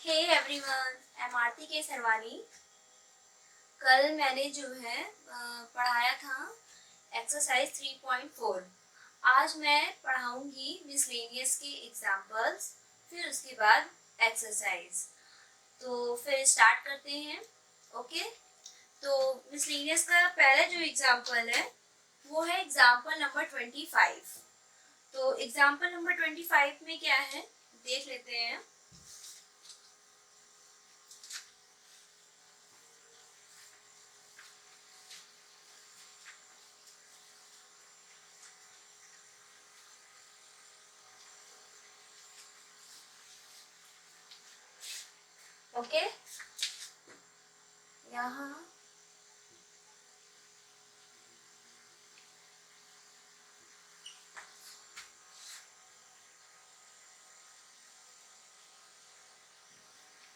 Hey everyone, I am आरती के सरवानी। कल मैंने जो है पढ़ाया था एक्सरसाइज 3.4। आज मैं पढ़ाऊंगी मिसलेनियस के एग्जाम्पल्स, फिर उसके बाद एक्सरसाइज। तो फिर स्टार्ट करते हैं। ओके, तो मिसलेनियस का पहला जो एग्जाम्पल है वो है एग्जाम्पल नंबर 25। तो एग्जाम्पल नंबर 25 में क्या है देख लेते हैं। ओके, यहाँ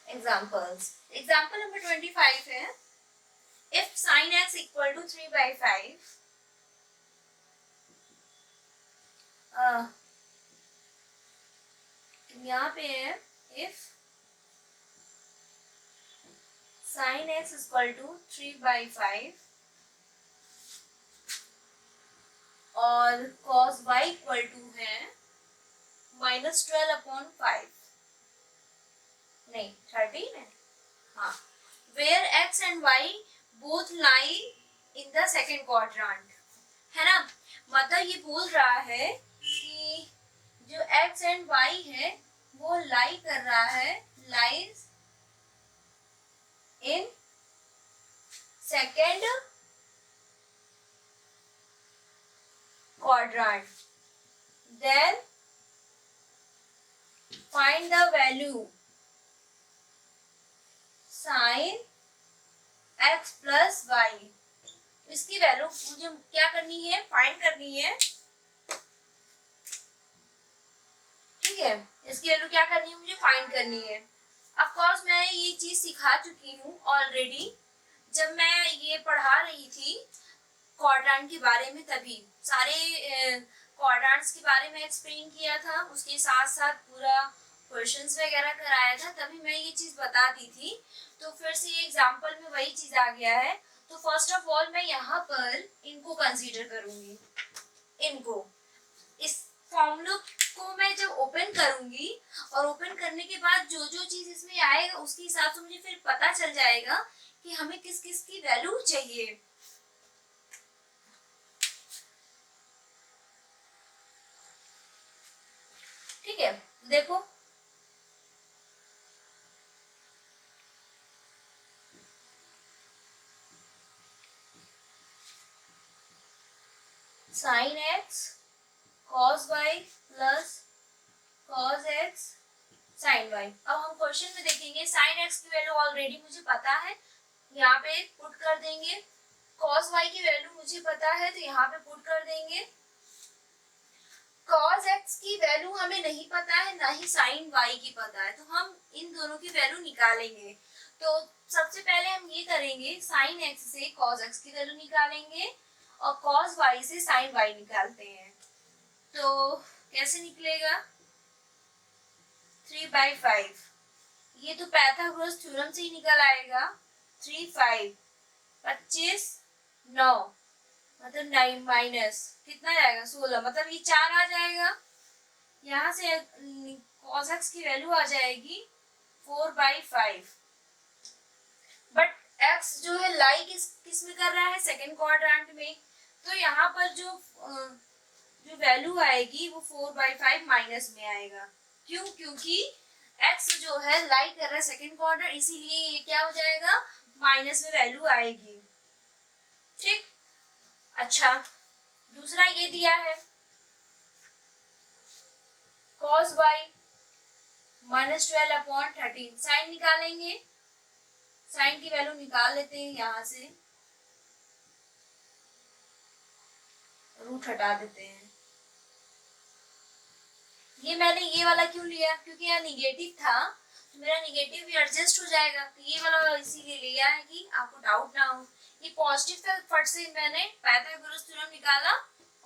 एग्जाम्पल्स, एग्जाम्पल नंबर 25 है if sin x equal to 3/5। यहाँ पे है if sin x equal to 3/5 और cos y इक्वल टू है -12/5, नहीं 13 है, हाँ। Where x and y both lie in the second quadrant, है ना। मतलब ये बोल रहा है कि जो x एंड y है वो लाई कर रहा है, lies in second quadrant. Then find the value sin x plus y। इसकी वैल्यू मुझे क्या करनी है, फाइंड करनी है। ठीक है, इसकी वैल्यू क्या करनी है, मुझे फाइंड करनी है। ऑफ कोर्स मैं ये चीज सिखा चुकी हूँ ऑलरेडी, जब मैं ये पढ़ा रही थी क्वाड्रेंट के बारे में, तभी सारे क्वाड्रेंट्स के बारे में एक्सप्लेन किया था, उसके साथ साथ पूरा क्वेश्चंस वगैरह कराया था, तभी मैं ये चीज बता दी थी। तो फिर से ये एग्जांपल में वही चीज आ गया है। तो फर्स्ट ऑफ ऑल मैं यहाँ पर इनको कंसीडर करूंगी। इनको, इस फॉर्मूला को मैं जब ओपन करूंगी और ओपन करने के बाद जो जो चीज इसमें आएगा उसके हिसाब से मुझे फिर पता चल जाएगा कि हमें किस किस की वैल्यू चाहिए। ठीक है, देखो sin x cos y plus cos x sin y। अब हम क्वेश्चन में देखेंगे sin x की वैल्यू ऑलरेडी मुझे पता है, यहाँ पे पुट कर देंगे। cos y की वैल्यू मुझे पता है तो यहाँ पे पुट कर देंगे। cos x की वैल्यू हमें नहीं पता है, ना ही sin y की पता है, तो हम इन दोनों की वैल्यू निकालेंगे। तो सबसे पहले हम ये करेंगे, sin x से cos x की वैल्यू निकालेंगे और cos y से sin y निकालते हैं। तो कैसे निकलेगा, 3/5, ये तो पाइथागोरस थ्योरम से ही निकल आएगा। 3 5 25 9 मतलब 9 माइनस कितना जाएगा 16, मतलब ये 4 आ जाएगा। यहाँ से cos x की वैल्यू आ जाएगी 4/5। बट x जो है लाई किस में कर रहा है, सेकेंड क्वाड्रेंट में, तो यहाँ पर जो वैल्यू आएगी वो 4/5 माइनस में आएगा। क्यों, क्योंकि x जो है लाई कर रहा है सेकेंड क्वाड्रेंट, इसीलिए ये क्या हो जाएगा, माइनस में वैल्यू आएगी। ठीक, अच्छा दूसरा ये दिया है cos y -12/13, साइन निकालेंगे, साइन की वैल्यू निकाल लेते हैं, यहाँ से रूट हटा देते हैं। ये मैंने ये वाला क्यों लिया, क्योंकि यहाँ निगेटिव था तो मेरा निगेटिव भी एडजस्ट हो जाएगा, तो ये वाला इसीलिए लिया है कि आपको डाउट ना हो। ये पॉजिटिव था, फट से मैंने पाइथागोरस थ्योरम निकाला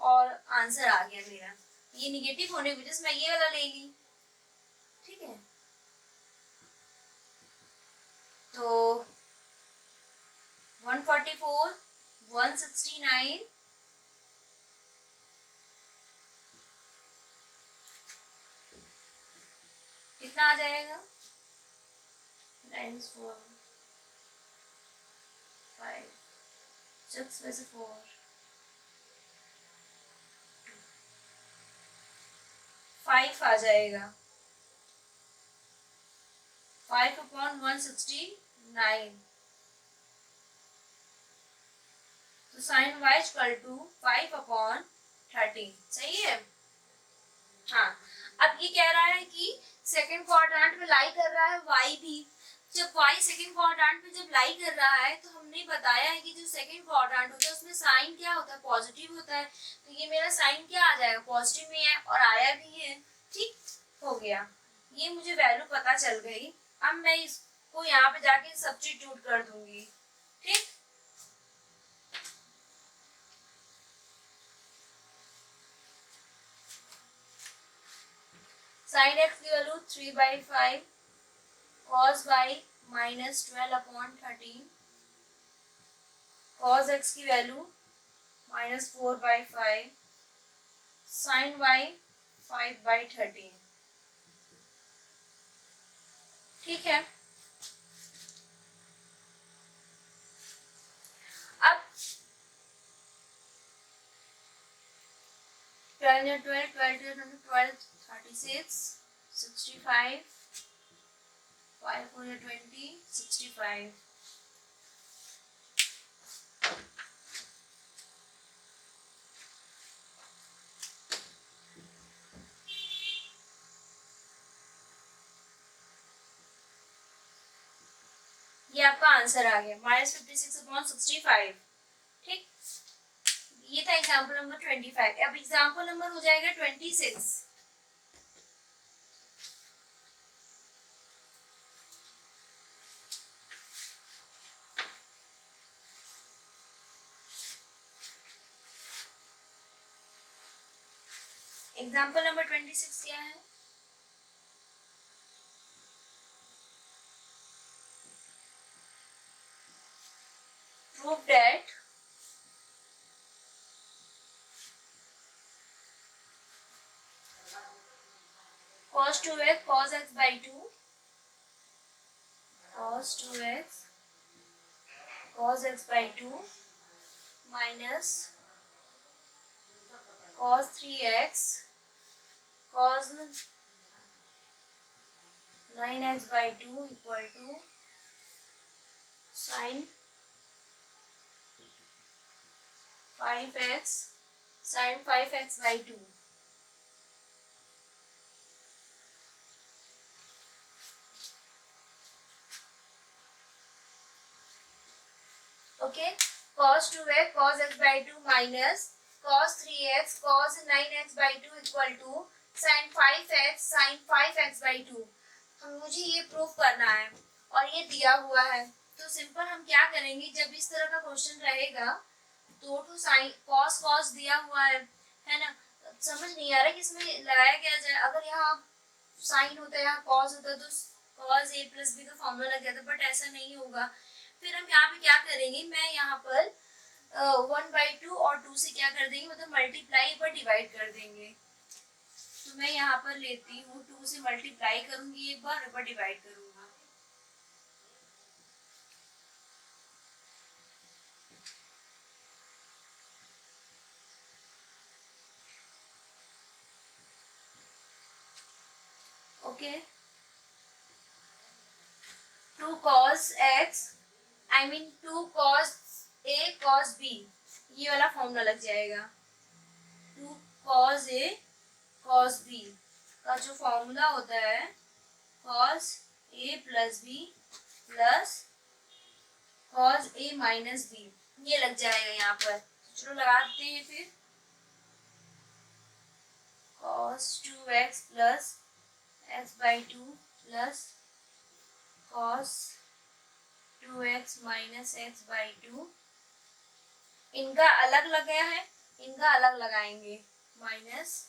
और आंसर आ गया मेरा। ये निगेटिव होने की वजह से मैं ये वाला ले ली। ठीक है, 244, 169, कितना आ जाएगा? 9 4 5 6 में से 4 5 आ जाएगा। 5/169, तो साइन y इक्वल टू 5/13, सही है। हाँ, अब ये कह रहा है कि सेकंड क्वाड्रेंट में लाई कर रहा है y भी। जब y सेकंड क्वाड्रेंट में जब लाई कर रहा है तो हमने बताया है कि जो सेकंड क्वाड्रेंट होता है उसमें साइन क्या होता है? पॉजिटिव होता है। तो ये मेरा साइन क्या आ जाएगा? पॉजिटिव में है और आया भी है। ठीक हो गया, ये मुझे वैल्यू पता चल गई। अब मैं इसको यहाँ पे जाके सब्स्टिट्यूट कर दूंगी। ठीक, साइन x की value 3/5, cos y -12/13, cos x की वैल्यू -4/5, sin y 5/13। ठीक है, अब 12 12 12 12 36 65 5 4 20 65। ये आपका आंसर आ गया -56/65। ठीक, ये था एग्जाम्पल नंबर 25। अब एग्जाम्पल नंबर हो जाएगा 26। एग्जाम्पल नंबर 26 क्या है? Prove that cos 2x cos x by 2 cos 2x cos x by 2 minus cos 3x cos 9x by 2 equal to sin 5x sin 5x by 2। Okay, cos 2x cos x by 2 minus cos 3x cos 9x by 2 equal to sin 5x sin 5x by 2। मुझे ये proof करना है और ये दिया हुआ है। तो सिंपल हम क्या करेंगे, जब इस तरह का क्वेश्चन रहेगा तो टू साइन कॉस कॉस दिया हुआ है ना, समझ नहीं आ रहा कि इसमें लगाया क्या जाए। अगर यहाँ साइन होता है, यहाँ कॉस होता है, तो कॉस ए प्लस बी का फॉर्मूला लग जाता है, बट ऐसा नहीं होगा। फिर हम यहाँ पे क्या करेंगे, मैं यहाँ पर 1/2 और 2 से क्या कर देंगे, मतलब मल्टीप्लाई पर डिवाइड कर देंगे। तो मैं यहाँ पर लेती हूँ 2 से मल्टीप्लाई करूंगी एक बार, ऊपर डिवाइड करूंगा। Okay, 2 cos x I mean 2 cos a cos b, ये वाला फॉर्मूला लग जाएगा। 2 cos a cos b का जो फॉर्मूला होता है cos a plus b plus cos a minus b, ये लग जाएगा यहाँ पर। चलो लगा देते हैं फिर, cos 2x plus x by 2 plus cos 2x minus x by 2, इनका अलग लगाया है, इनका अलग लगाएंगे, minus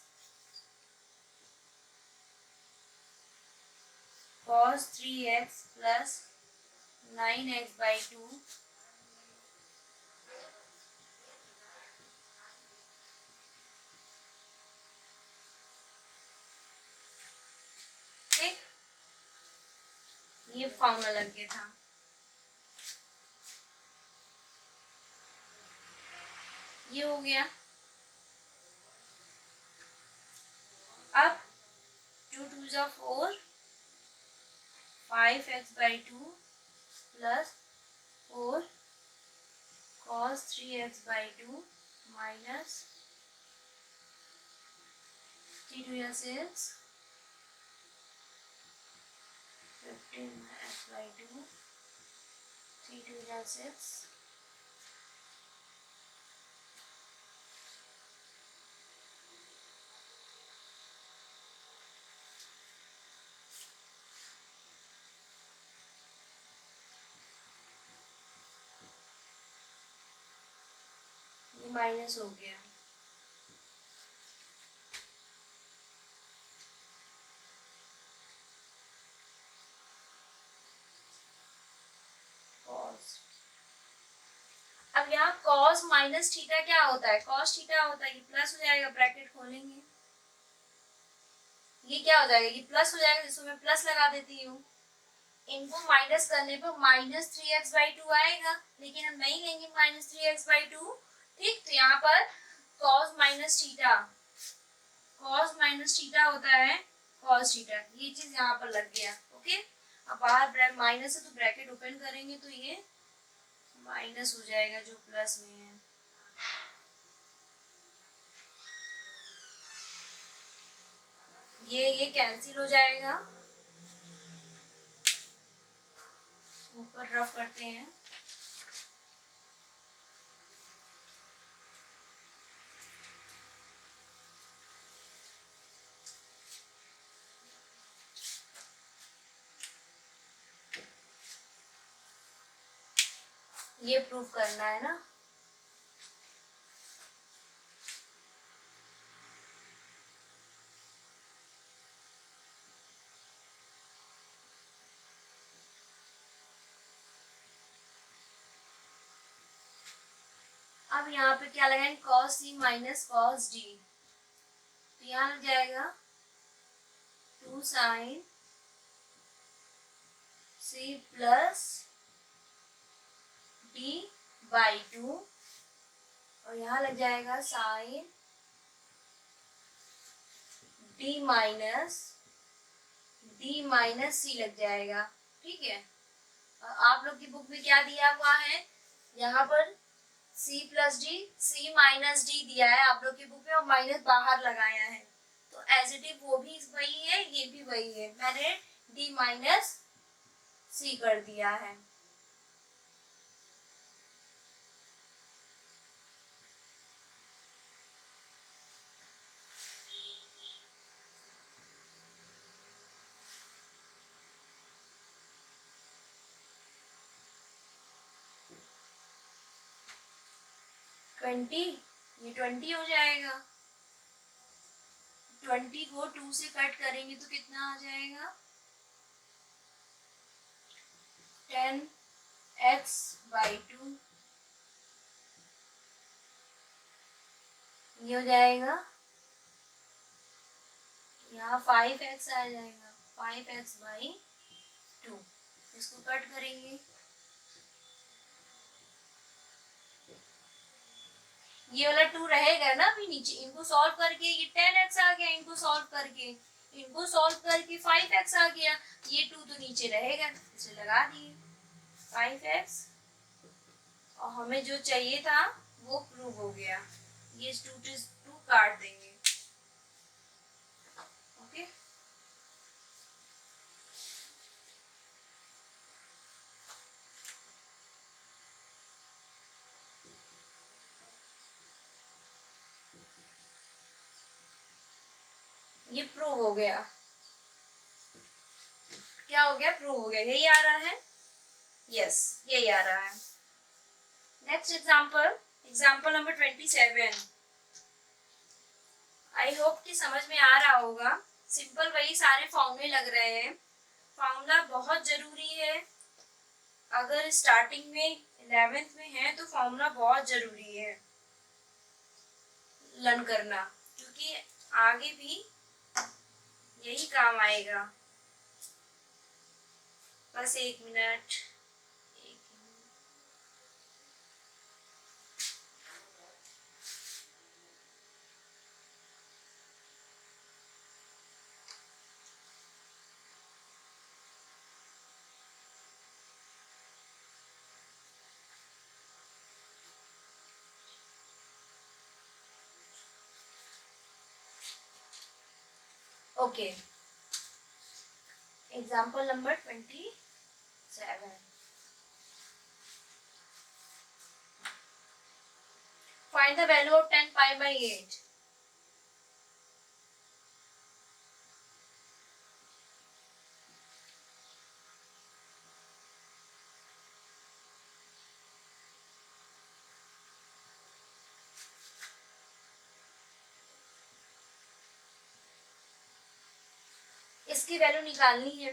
cos 3x plus 9x by 2 ठीक, ये फॉर्मूला लग गया था। ये हो गया। अब 2 2 जा 4, 5x/2 plus 4 cos 3x/2 minus 3 2 जा 6, 15x/2, 3 2 जा 6, ये माइनस हो गया। अब यहाँ cos माइनस थीटा क्या होता है? cos थीटा होता है, ये प्लस हो जाएगा, ब्रैकेट खोलेंगे, ये क्या हो जाएगा? ये प्लस हो जाएगा, जिसको मैं प्लस लगा देती हूँ। इनको माइनस करने पर माइनस 3x/2 आएगा, लेकिन हम नहीं लेंगे माइनस 3x/2। ठीक, तो यहाँ पर cos minus theta, cos minus theta होता है cos थीटा, ये चीज यहाँ पर लग गया। ओके, अब बाहर माइनस है तो ब्रैकेट ओपन करेंगे तो ये माइनस हो जाएगा जो प्लस में है। ये कैंसिल हो जाएगा, ऊपर रफ करते हैं। ये प्रूफ करना है ना। अब यहाँ पे क्या लगाएंगे? cos c minus cos d, तो यहाँ लग जाएगा 2 sin c प्लस d/2, और यहाँ लग जाएगा sin d माइनस c लग जाएगा। ठीक है, आप लोग की बुक में क्या दिया हुआ है? यहाँ पर c plus D, c minus D दिया है आप लोग की बुक में, और माइनस बाहर लगाया है, तो एज इट इज वो भी वही है, ये भी वही है, मैंने d माइनस c कर दिया है। ट्वेंटी, ये 20 हो जाएगा। 20 को 2 से कट करेंगे तो कितना आ जाएगा? 10x/2, ये हो जाएगा, यहाँ 5x आ जाएगा, 5x/2, इसको कट करेंगे, ये वाला 2 रहेगा ना अभी नीचे। इनको सॉल्व करके ये 10x आ गया, इनको सॉल्व करके 5x आ गया, ये 2 तो नीचे रहेगा, इसे लगा दिए 5x, और हमें जो चाहिए था वो प्रूव हो गया। ये 2 काट देंगे। ओके, ये प्रूव हो गया। क्या हो गया? प्रूव हो गया। यही आ रहा है, यस यही आ रहा है। Next example number 27। I hope कि समझ में आ रहा होगा। सिंपल वही सारे फॉर्मूले लग रहे हैं। फॉर्मूला बहुत जरूरी है, अगर स्टार्टिंग में 11th में है तो फॉर्मूला बहुत जरूरी है लर्न करना, क्योंकि आगे भी यही काम आएगा। बस 1 minute. Okay, example number 27। Find the value of 10 pi by 8। इसकी वैल्यू निकालनी है।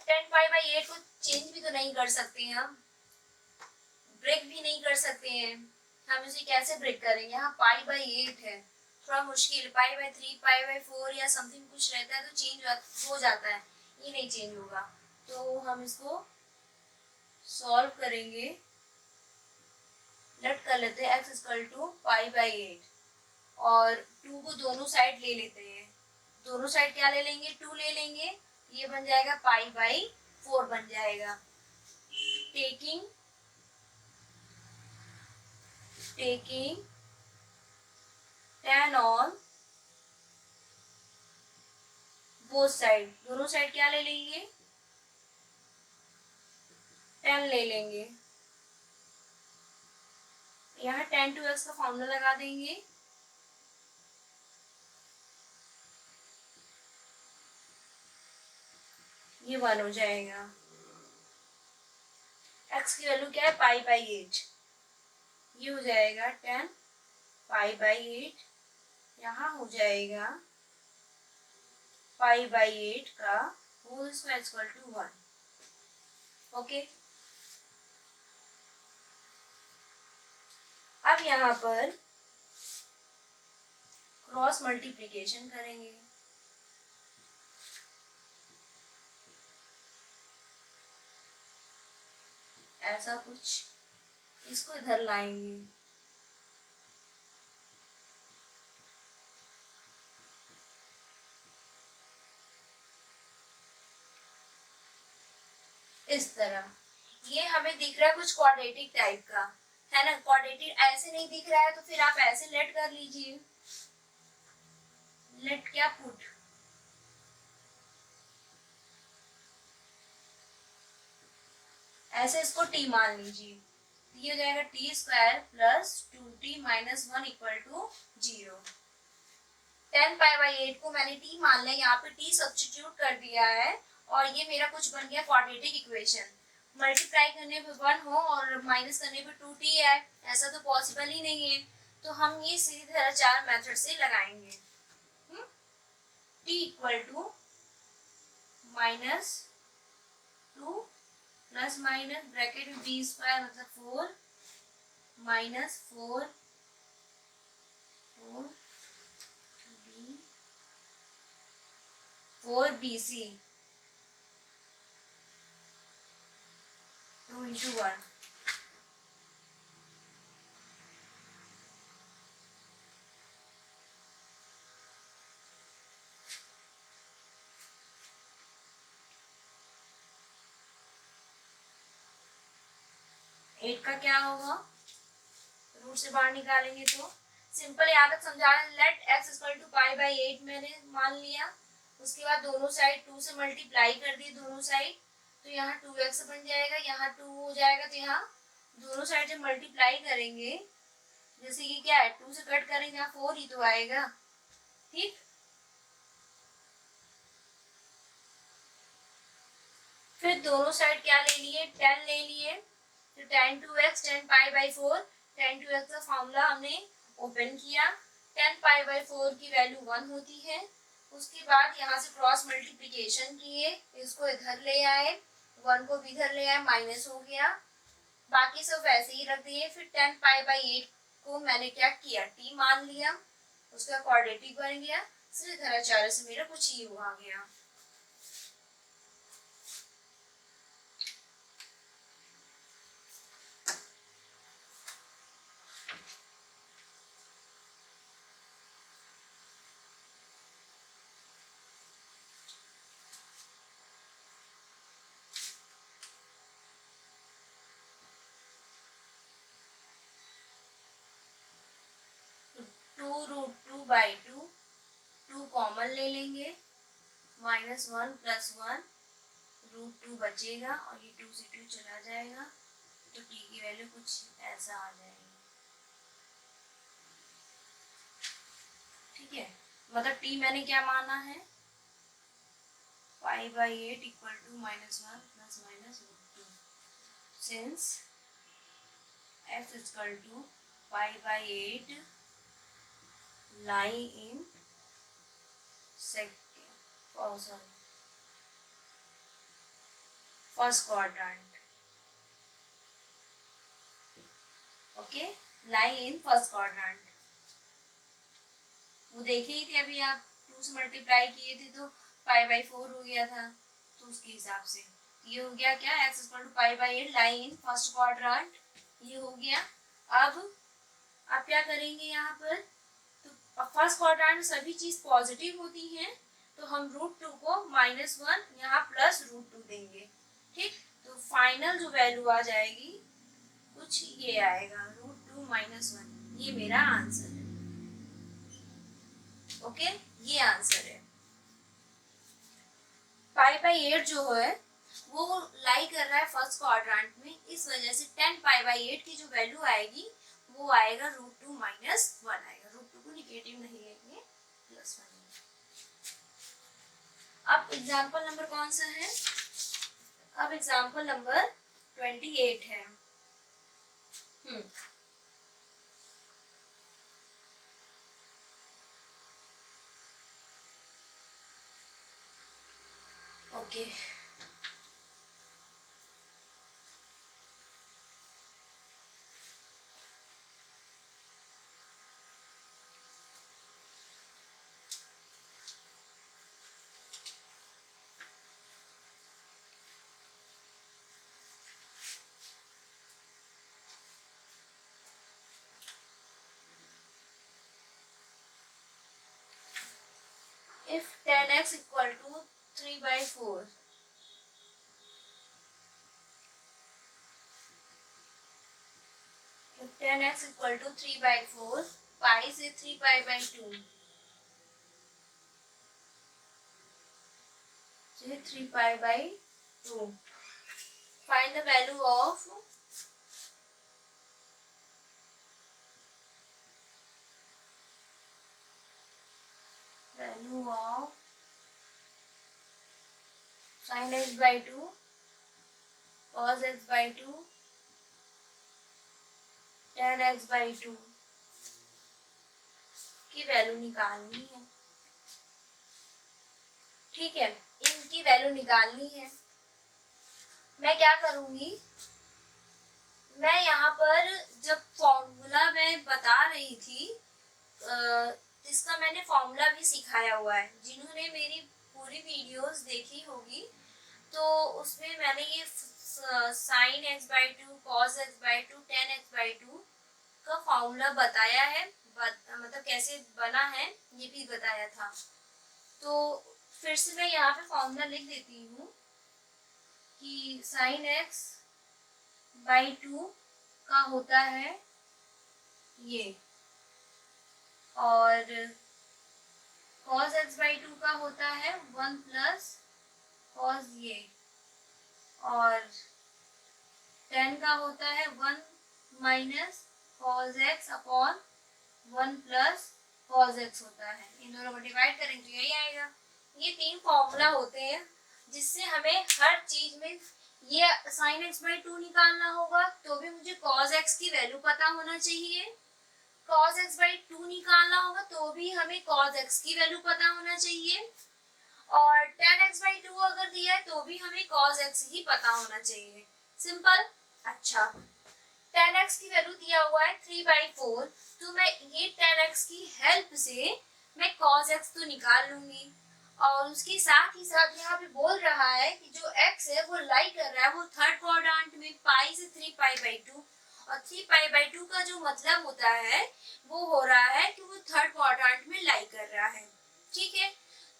10 पाई बाई 8 को चेंज भी तो नहीं कर सकते हैं हम, ब्रेक भी नहीं कर सकते हैं। हम इसे कैसे ब्रेक करेंगे? यहाँ पाई बाई 8 है, थोड़ा मुश्किल। पाई बाई 3, पाई बाई 4 या समथिंग कुछ रहता है तो चेंज हो जाता है, ये नहीं चेंज होगा। तो हम इसको सॉल्व करेंगे। लेट कर लेते हैं x equal to pi by 8 और 2 को दोनों साइड ले लेते हैं। दोनों साइड क्या ले लेंगे? 2 ले लेंगे, ये बन जाएगा पाई बाई 4 बन जाएगा। Taking tan on both side, दोनों साइड क्या ले लेंगे? 10 ले लेंगे। यहाँ tan to x का फॉर्मूला लगा देंगे। ये 1 हो जाएगा। x की वैल्यू क्या है? पाई बाई 8। ये हो जाएगा 10 पाई बाई 8। यहाँ हो जाएगा पाई बाई 8 का whole square equal to 1। Okay, अब यहाँ पर क्रॉस मल्टीप्लिकेशन करेंगे। ऐसा कुछ, इसको इधर लाएंगे। इस तरह ये हमें दिख रहा है कुछ क्वाड्रेटिक टाइप का, है ना? क्वाड्रेटिक ऐसे नहीं दिख रहा है तो फिर आप ऐसे लेट कर लीजिए। लेट क्या? पुट। ऐसे इसको t मान लीजिए, ये हो जाएगा t square plus 2t minus 1 equal to 0। 10 pi by 8 को मैंने t मान लिया, यहाँ पे t सब्स्टिट्यूट कर दिया है और ये मेरा कुछ बन गया क्वाड्रेटिक इक्वेशन। मल्टीप्लाई करने पे 1 हो और माइनस करने पे 2t है, ऐसा तो पॉसिबल ही नहीं है। तो हम ये सीधी तरह 4 मेथड से लगाएंगे। t equal to minus 2 plus minus bracket में b स्क्वायर मतलब 4 माइनस 4 4bc 2 into 1। एट का क्या होगा? रूट से बाहर निकालेंगे तो सिंपल यहाँ तक समझा। Let x equal to pi by 8 मैंने मान लिया, उसके बाद दोनों साइड 2 से मल्टीप्लाई कर दी दोनों साइड, तो यहाँ 2x बन जाएगा, यहाँ 2 हो जाएगा। तो यहाँ दोनों साइड जब मल्टीप्लाई करेंगे, जैसे कि क्या है 2 से कट करेंगे यहाँ 4 ही तो आएगा, ठीक। फिर दोनों साइड क्या ले लिए? 10 ले लिए, तो 10 to x 10 pi by 4, 10 to x का फॉर्मूला हमने ओपन किया। 10 पाई बाई 4 की वैल्यू 1 होती है। उसके बाद यहाँ से क्रॉस मल्टीप्लिकेशन किए, इसको इधर ले आए, 1 को भी इधर ले आए, माइनस हो गया। बाकी सब वैसे ही रख दिए। फिर 10 पाई बाई 8 को मैंने क्या किया? t मान लिया, उसका क्वाड्रेटिक बन गया। सीधे तरह 4 से मेरा कुछ ही हुआ गया। 2√2/2, 2 कॉमन ले लेंगे, -1 + 1 √2 बचेगा और ये 2 से 2 चला जाएगा, तो t की वैल्यू कुछ ऐसा आ जाएगी। ठीक है, मतलब t मैंने क्या माना है, π/8 = -1 ± √2, since f = π/8 lie in first quadrant. Okay, lie in first quadrant. वो देखे ही थे अभी आप, 2 से मल्टीप्लाई किए थे तो π/4 हो गया था, तो उसके हिसाब से ये हो गया क्या, x = π/8 lie in first quadrant, ये हो गया। अब आप क्या करेंगे यहाँ पर, तो फर्स्ट क्वाड्रेंट में सभी चीज पॉजिटिव होती हैं, तो हम √2 को -1 यहाँ +√2 देंगे। ठीक, तो फाइनल जो वैल्यू आ जाएगी कुछ ये आएगा, √2 - 1, ये मेरा आंसर है। ओके, ये आंसर है। π/8 जो है वो लाई कर रहा है फर्स्ट क्वाड्रेंट में, इस वजह से 10 π/8 की जो वैल्यू आएगी वो आएगा √2 - 1 आएगा, √2 को निगेटिव नहीं लेंगे, +1। अब एग्जाम्पल नंबर कौन सा है, अब एग्जाम्पल नंबर 28 है। Okay, if 10x = 3/4, if 10x = 3/4, pi से 3π/2, 3π/2, find the value of sin x/2, cos x/2, tan x/2 की वैल्यू निकालनी है। ठीक है, इनकी वैल्यू निकालनी है। मैं क्या करूंगी, मैं यहाँ पर जब फॉर्मूला मैं बता रही थी, इसका मैंने फॉर्मूला भी सिखाया हुआ है, जिन्होंने मेरी पूरी वीडियोस देखी होगी तो उसमें मैंने ये sin x/2, cos x/2, tan x/2 का फॉर्मूला बताया है, मतलब कैसे बना है ये भी बताया था। तो फिर से मैं यहाँ पे फॉर्मूला लिख देती हूँ कि sin x/2 का होता है ये, और cos x/2 का होता है 1 + cos ये, और tan का होता है 1 - cos x/1 + cos x होता है। इन दोनों को डिवाइड करेंगे तो यही आएगा। ये 3 फॉर्मूला होते हैं जिससे हमें हर चीज में, ये sin x/2 निकालना होगा तो भी मुझे cos x की वैल्यू पता होना चाहिए, cos x/2 निकालना होगा तो भी हमें cos x की वैल्यू पता होना चाहिए, और tan x/2 अगर दिया है तो भी हमें cos x ही पता होना चाहिए। सिंपल। अच्छा, tan x की वैल्यू दिया हुआ है 3/4, तो मैं ये tan x की हेल्प से मैं cos x तो निकाल लूंगी, और उसके साथ ही साथ यहाँ पे बोल रहा है कि जो x है वो लाई कर रहा है वो थर्ड क्वाड्रेंट में, पाई से 3π/2, और 3π/2 का जो मतलब होता है वो हो रहा है कि वो थर्ड क्वाड्रेंट में लाई कर रहा है। ठीक है,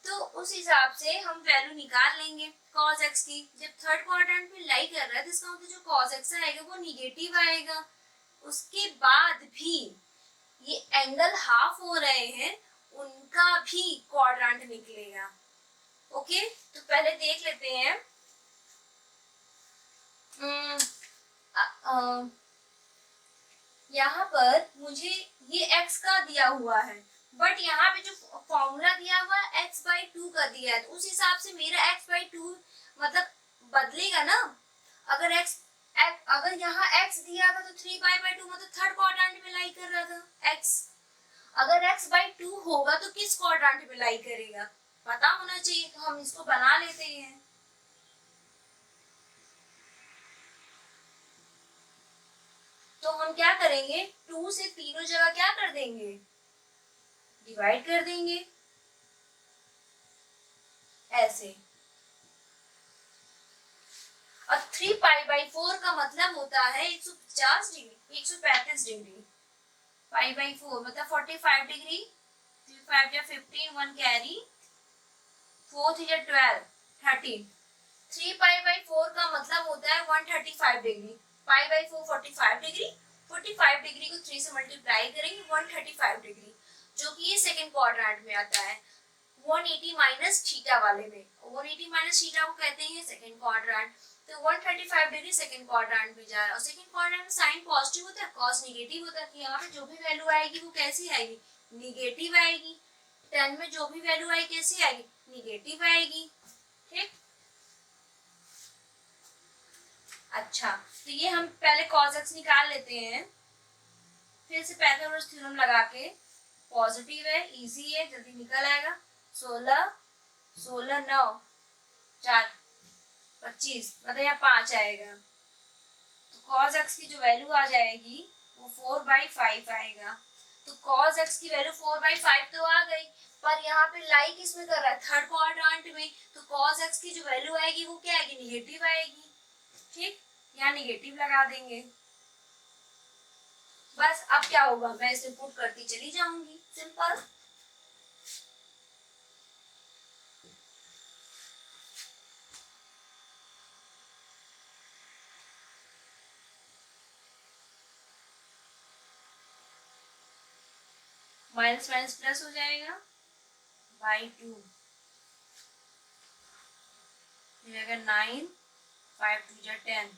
तो उस हिसाब से हम वैल्यू निकाल लेंगे cos x की। जब थर्ड क्वाड्रेंट में लाई कर रहा है तो इसका मतलब जो cos x आएगा वो निगेटिव आएगा। उसके बाद भी ये एंगल हाफ हो रहे हैं उनका भी क्वाड्रेंट निकलेगा। ओके, तो पहले देख लेते हैं। यहाँ पर मुझे ये x का दिया हुआ है, बट यहाँ पे जो फॉर्मूला दिया हुआ है x/2 का दिया है, तो उस हिसाब से मेरा x/2 मतलब बदलेगा ना। अगर अगर यहाँ x दिया था तो 3π/2 मतलब थर्ड क्वाड्रेंट में लाई कर रहा था x। अगर x/2 होगा तो किस क्वाड्रेंट में लाई करेगा पता होना चाहिए, तो हम इसको बना लेते हैं। तो हम क्या करेंगे, 2 से तीनों जगह क्या कर देंगे, डिवाइड कर देंगे ऐसे। और 3π/4 का मतलब होता है 150 डिग्री, 135 डिग्री। π/4 मतलब 45 डिग्री, 5 या 15, 1 कैरी, 4 या 12, 13। 3π/4 का मतलब होता है 135 डिग्री। π/4 45 डिग्री, 45 डिग्री को 3 से मल्टीप्लाई करेंगे 135 डिग्री, जो कि ये सेकंड क्वाड्रेंट में आता है। 180 माइनस थीटा वाले में, 180 माइनस थीटा को कहते हैं सेकंड क्वाड्रेंट। तो 135 डिग्री सेकंड क्वाड्रेंट में जा रहा है। और सेकंड क्वाड्रेंट में साइन पॉजिटिव होता है, कॉस नेगेटिव होता है। कि यहाँ पे जो भी वैल्यू आएगी वो कैसी आएगी, निगेटिव आएगी। 10 में जो भी वैल्यू आएगी कैसी आएगी, निगेटिव आएगी। ठीक, अच्छा, तो ये हम पहले cos x निकाल लेते हैं, फिर से पाइथागोरस थ्योरम लगा के। पॉजिटिव है, इजी है, जल्दी निकल आएगा। 16 16 9 4 25 मतलब यहाँ 5 आएगा। तो cos x की जो वैल्यू आ जाएगी वो 4/5 आएगा। तो cos x की वैल्यू 4/5 तो आ गई, पर यहाँ पे लाई किस में कर रहा है, थर्ड क्वाड्रेंट में। तो cos x की जो वैल्यू आएगी वो क्या आएगी, निगेटिव आएगी। ठीक, यहाँ निगेटिव लगा देंगे। बस अब क्या होगा, मैं इसे पुट करती चली जाऊंगी, सिंपल। माइनस माइनस प्लस हो जाएगा, /2 9, 5 2 जा 10,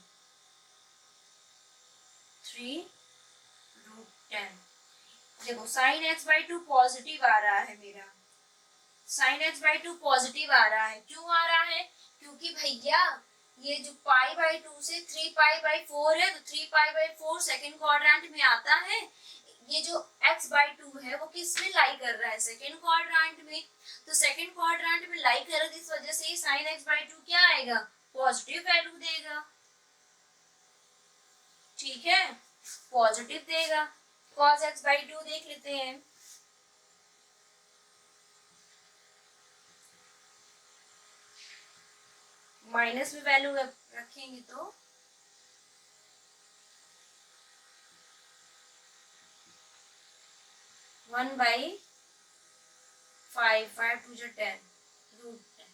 3√10। देखो साइन x/2 पॉजिटिव आ रहा है मेरा, साइन x/2 पॉजिटिव आ रहा है। क्यों आ रहा है, क्योंकि भैया ये जो π/2 से 3π/4 है, तो 3π/4 सेकंड क्वाड्रेंट में आता है। ये जो x/2 है वो किस में लाई कर रहा है, सेकंड क्वाड्रेंट में। तो सेकंड क्वाड्रेंट में लाई कर रहा है, इस वजह से साइन x/2 क्या आएगा, पॉजिटिव वैल्यू देगा। ठीक है, पॉजिटिव देगा। cos x/2 देख लेते हैं। माइनस में वैल्यू रखेंगे तो 1/5, 5 2 जा 10, √10।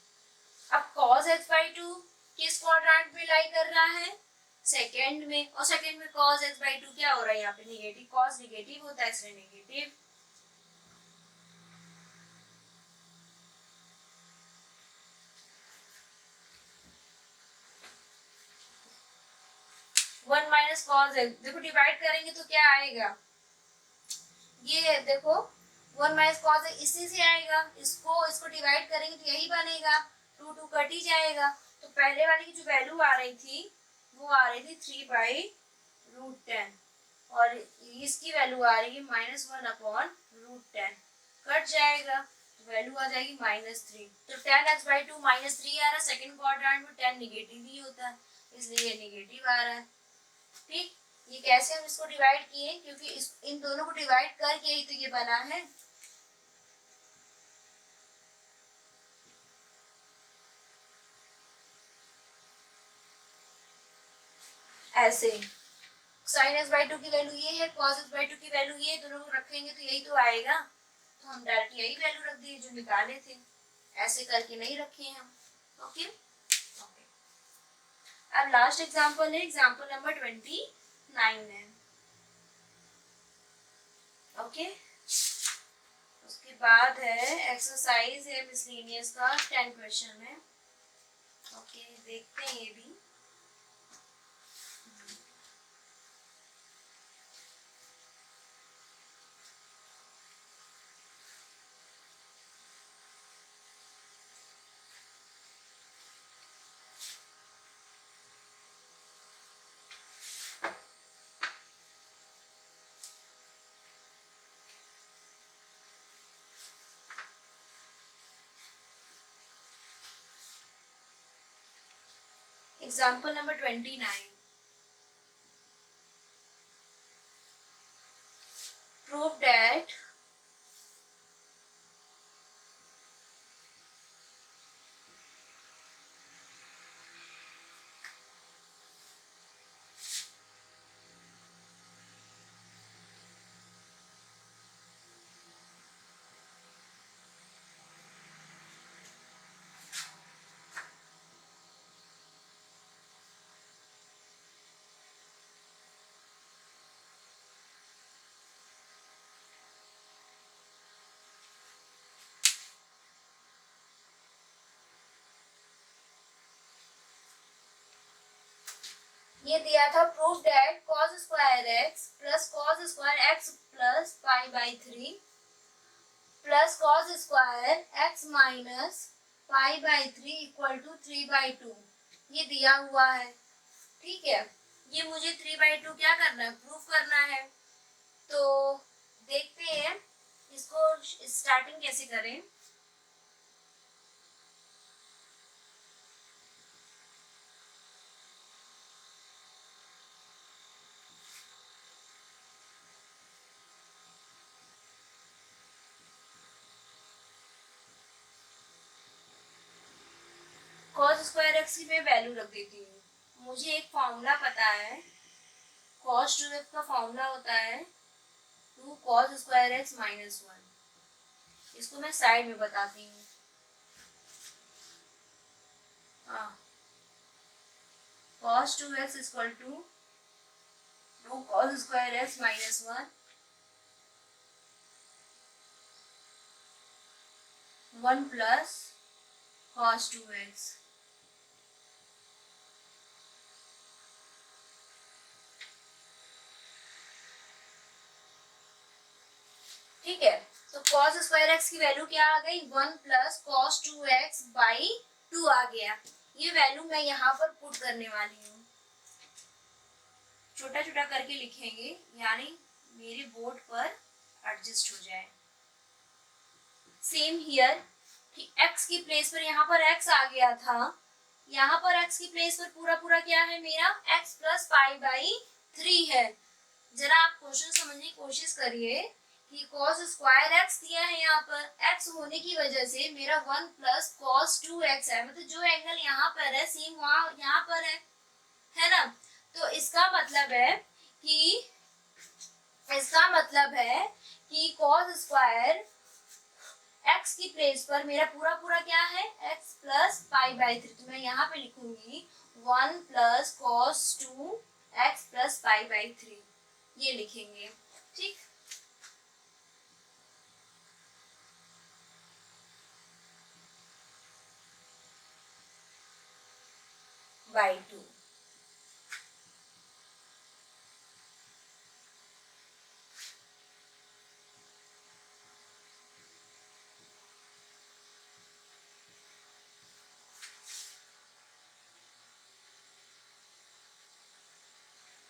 अब cos x/2 किस क्वाड्रेंट में लाई कर रहा है, सेकंड में। और सेकंड में cos x/2 क्या हो रहा है, यहाँ पे निगेटिव, cos निगेटिव होता है इसलिए negative. One minus cos x, देखो डिवाइड करेंगे तो क्या आएगा, ये देखो 1 माइनस cos x इसी से आएगा, इसको डिवाइड करेंगे तो यही बनेगा, 2 2 कट ही जाएगा। तो पहले वाली की जो वैल्यू आ रही थी वो आ रही थी 3/√10, और इसकी वैल्यू आ रही है -1/√10, कट जाएगा तो वैल्यू आ जाएगी -3। तो 10x/2 -3 आ रहा है, सेकंड क्वाड्रेंट में 10 निगेटिव ही होता है, इसलिए ये निगेटिव आ रहा है। ठीक, ये कैसे हम इसको डिवाइड किए, क्योंकि इन दोनों को डिवाइड करके ही तो ये बना है। ऐसे साइन x/2 की वैल्यू ये है, cos x/2 की वैल्यू ये, दोनों को रखेंगे तो यही तो आएगा। तो हम डायरेक्ट यही वैल्यू रख दिए जो निकाले थे, ऐसे करके नहीं रखे हम। ओके, अब लास्ट एग्जांपल है, एग्जांपल नंबर 29 है। ओके, उसके बाद है एक्सरसाइज है मिसलेनियस का 10 क्वेश्चन है। ओके, देखते हैं ये भी। Example number 29. Prove that ये दिया था proof that cos square x plus cos square x plus pi by 3 plus cos square x minus pi by 3 equal to 3/2 ये दिया हुआ है। ठीक है, ये मुझे 3/2 क्या करना है, प्रूफ करना है। तो देखते हैं इसको स्टार्टिंग कैसे करें। cos स्क्वायर x की मैं वैल्यू रख देती हूँ। मुझे एक फॉर्मूला पता है, cos 2x का फॉर्मूला होता है 2 cos स्क्वायर x माइनस 1। इसको मैं साइड में बताती हूँ। cos 2x equal to 2 cos square x minus 1 plus cos 2x। ठीक है, तो cos स्क्वायर x की वैल्यू क्या आ गई, 1 प्लस cos 2x बाई 2 आ गया। ये वैल्यू मैं यहाँ पर पुट करने वाली हूँ, छोटा छोटा करके लिखेंगे यानी मेरे बोर्ड पर एडजस्ट हो जाए। सेम हियर कि x की प्लेस पर यहाँ पर x आ गया था, यहाँ पर x की प्लेस पर पूरा पूरा क्या है मेरा x प्लस पाई बाई 3 है। जरा आप क्वेश्चन समझने की कोशिश करिए कि cos स्क्वायर x दिया है, यहाँ पर x होने की वजह से मेरा 1 प्लस cos 2x है, मतलब जो एंगल यहाँ पर है सेम वहाँ यहाँ पर है ना। तो इसका मतलब है कि cos स्क्वायर x की प्लेस पर मेरा पूरा पूरा क्या है x प्लस पाई बाई 3। तो मैं यहाँ पे लिखूंगी 1 plus cos 2x plus pi by 3, ये लिखेंगे। ठीक, बाई 2।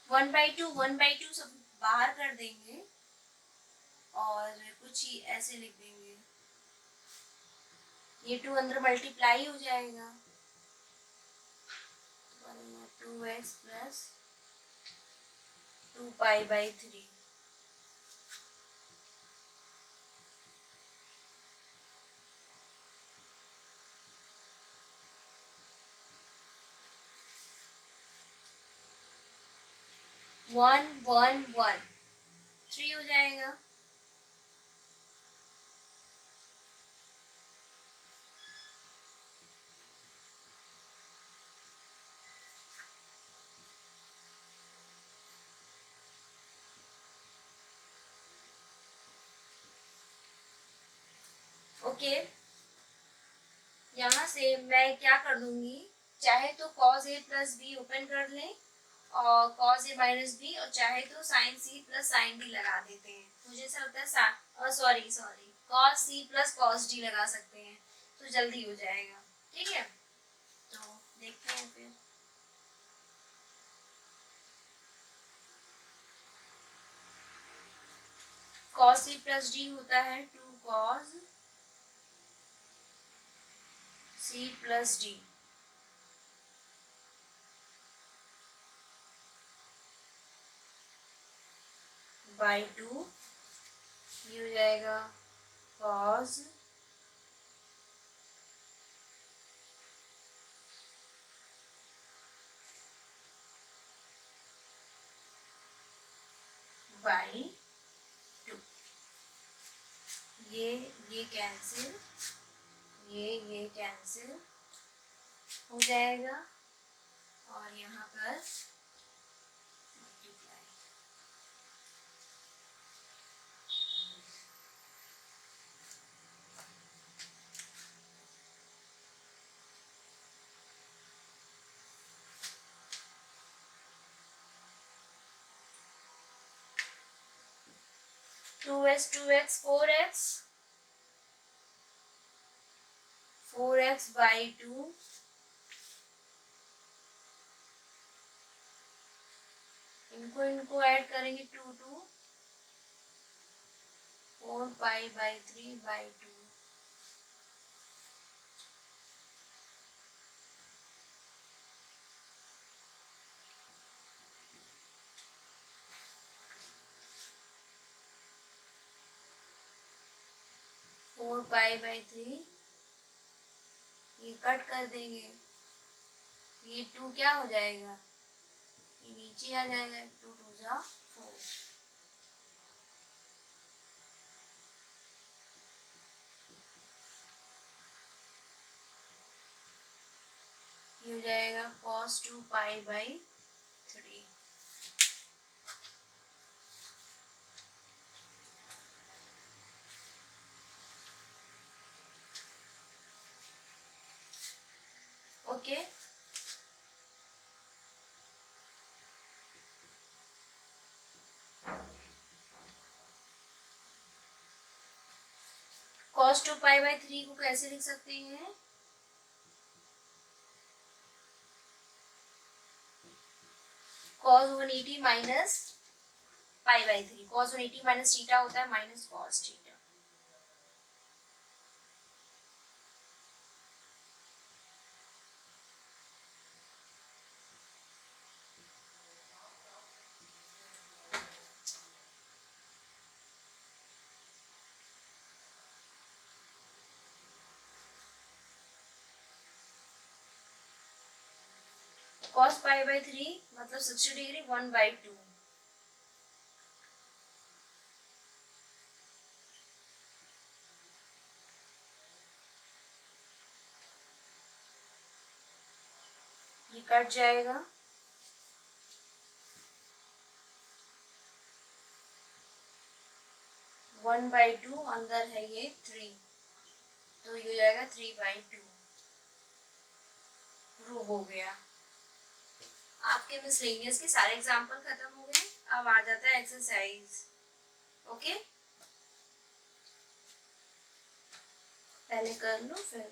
वन बाई टू सब बाहर कर देंगे और कुछ ही ऐसे लिख देंगे, ये 2 अंदर मल्टीप्लाई हो जाएगा, 2x plus 2 pi by 3। One one one 3 हो जाएगा। ओके, यहाँ से मैं क्या कर दूंगी, चाहे तो cos a plus be open कर लें और cos a माइनस बी, और चाहे तो sin c plus sin d लगा देते हैं। मुझे ऐसा लगता है sorry cos c plus cos d लगा सकते हैं तो जल्दी हो जाएगा। ठीक है, तो देखते हैं फिर। cos c प्लस d होता है 2 cos c plus d by 2, ये हो जाएगा cos बाई 2। ये कैंसिल, ये कैंसिल हो जाएगा और यहाँ पर multiply. 2s 2x 4x by 2, इनको ऐड करेंगे 2 2, 4 पाई by 3 by 2। Four pi by 3, ये कट कर देंगे, ये 2 क्या हो जाएगा, ये नीचे आ जाएगा, 2 2 जा 4। ये हो जाएगा cos 2 pi by 3। Okay, cos 2 pi by 3 को कैसे लिख सकते हैं, cos 180 minus pi by 3। cos 180 minus theta होता है minus cos theta. cos pi by 3 मतलब 60 डिग्री 1 बाई 2। ये कट जाएगा, 1 बाई 2 अंदर है ये 3, तो ये हो जाएगा 3 बाई 2। प्रूव हो गया। आपके मिसलेनियस के सारे एग्जाम्पल खत्म हो गए, अब आ जाता है एक्सरसाइज। ओके, पहले कर लो फिर।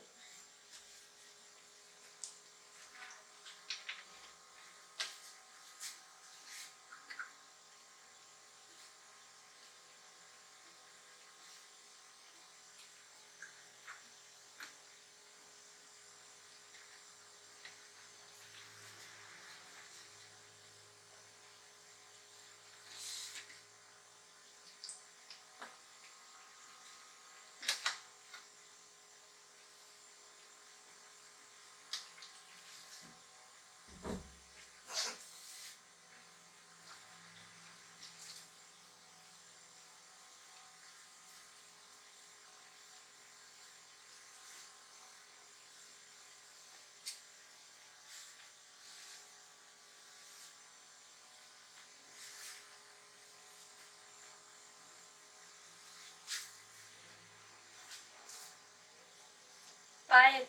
पाई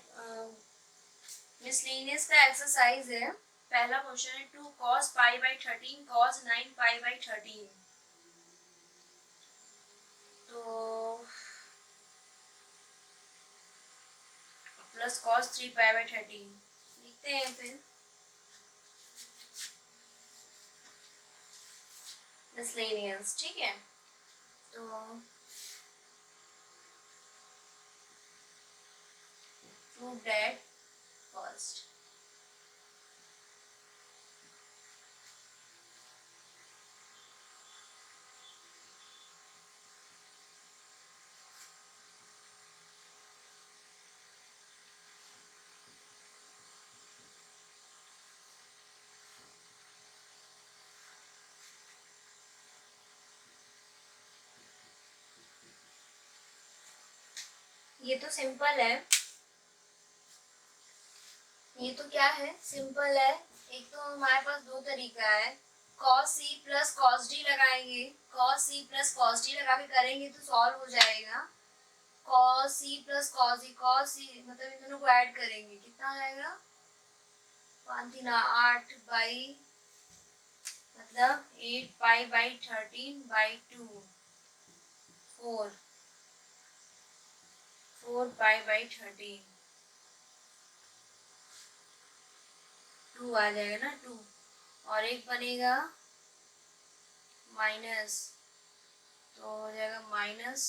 मिसलेनियस का एक्सरसाइज है। पहला क्वेश्चन है 2 cos pi by 13 cos 9 pi by 13। तो प्लस cos 3 पाई बाई 13 लिखते हैं फिर मिसलेनियस। ठीक है, तो prove that first। ये तो सिंपल है, ये तो क्या है, सिंपल है। एक तो हमारे पास दो तरीका है, cos c plus cos d लगाएंगे, cos c plus cos d लगा के करेंगे तो सॉल्व हो जाएगा। cos c plus cos c मतलब इन दोनों को ऐड करेंगे, कितना आ जाएगा, 5 3 8 बाई मतलब 8 pi by 13 by 2 4 pi by 13 2 आ जाएगा ना 2, और एक बनेगा माइनस, तो हो जाएगा माइनस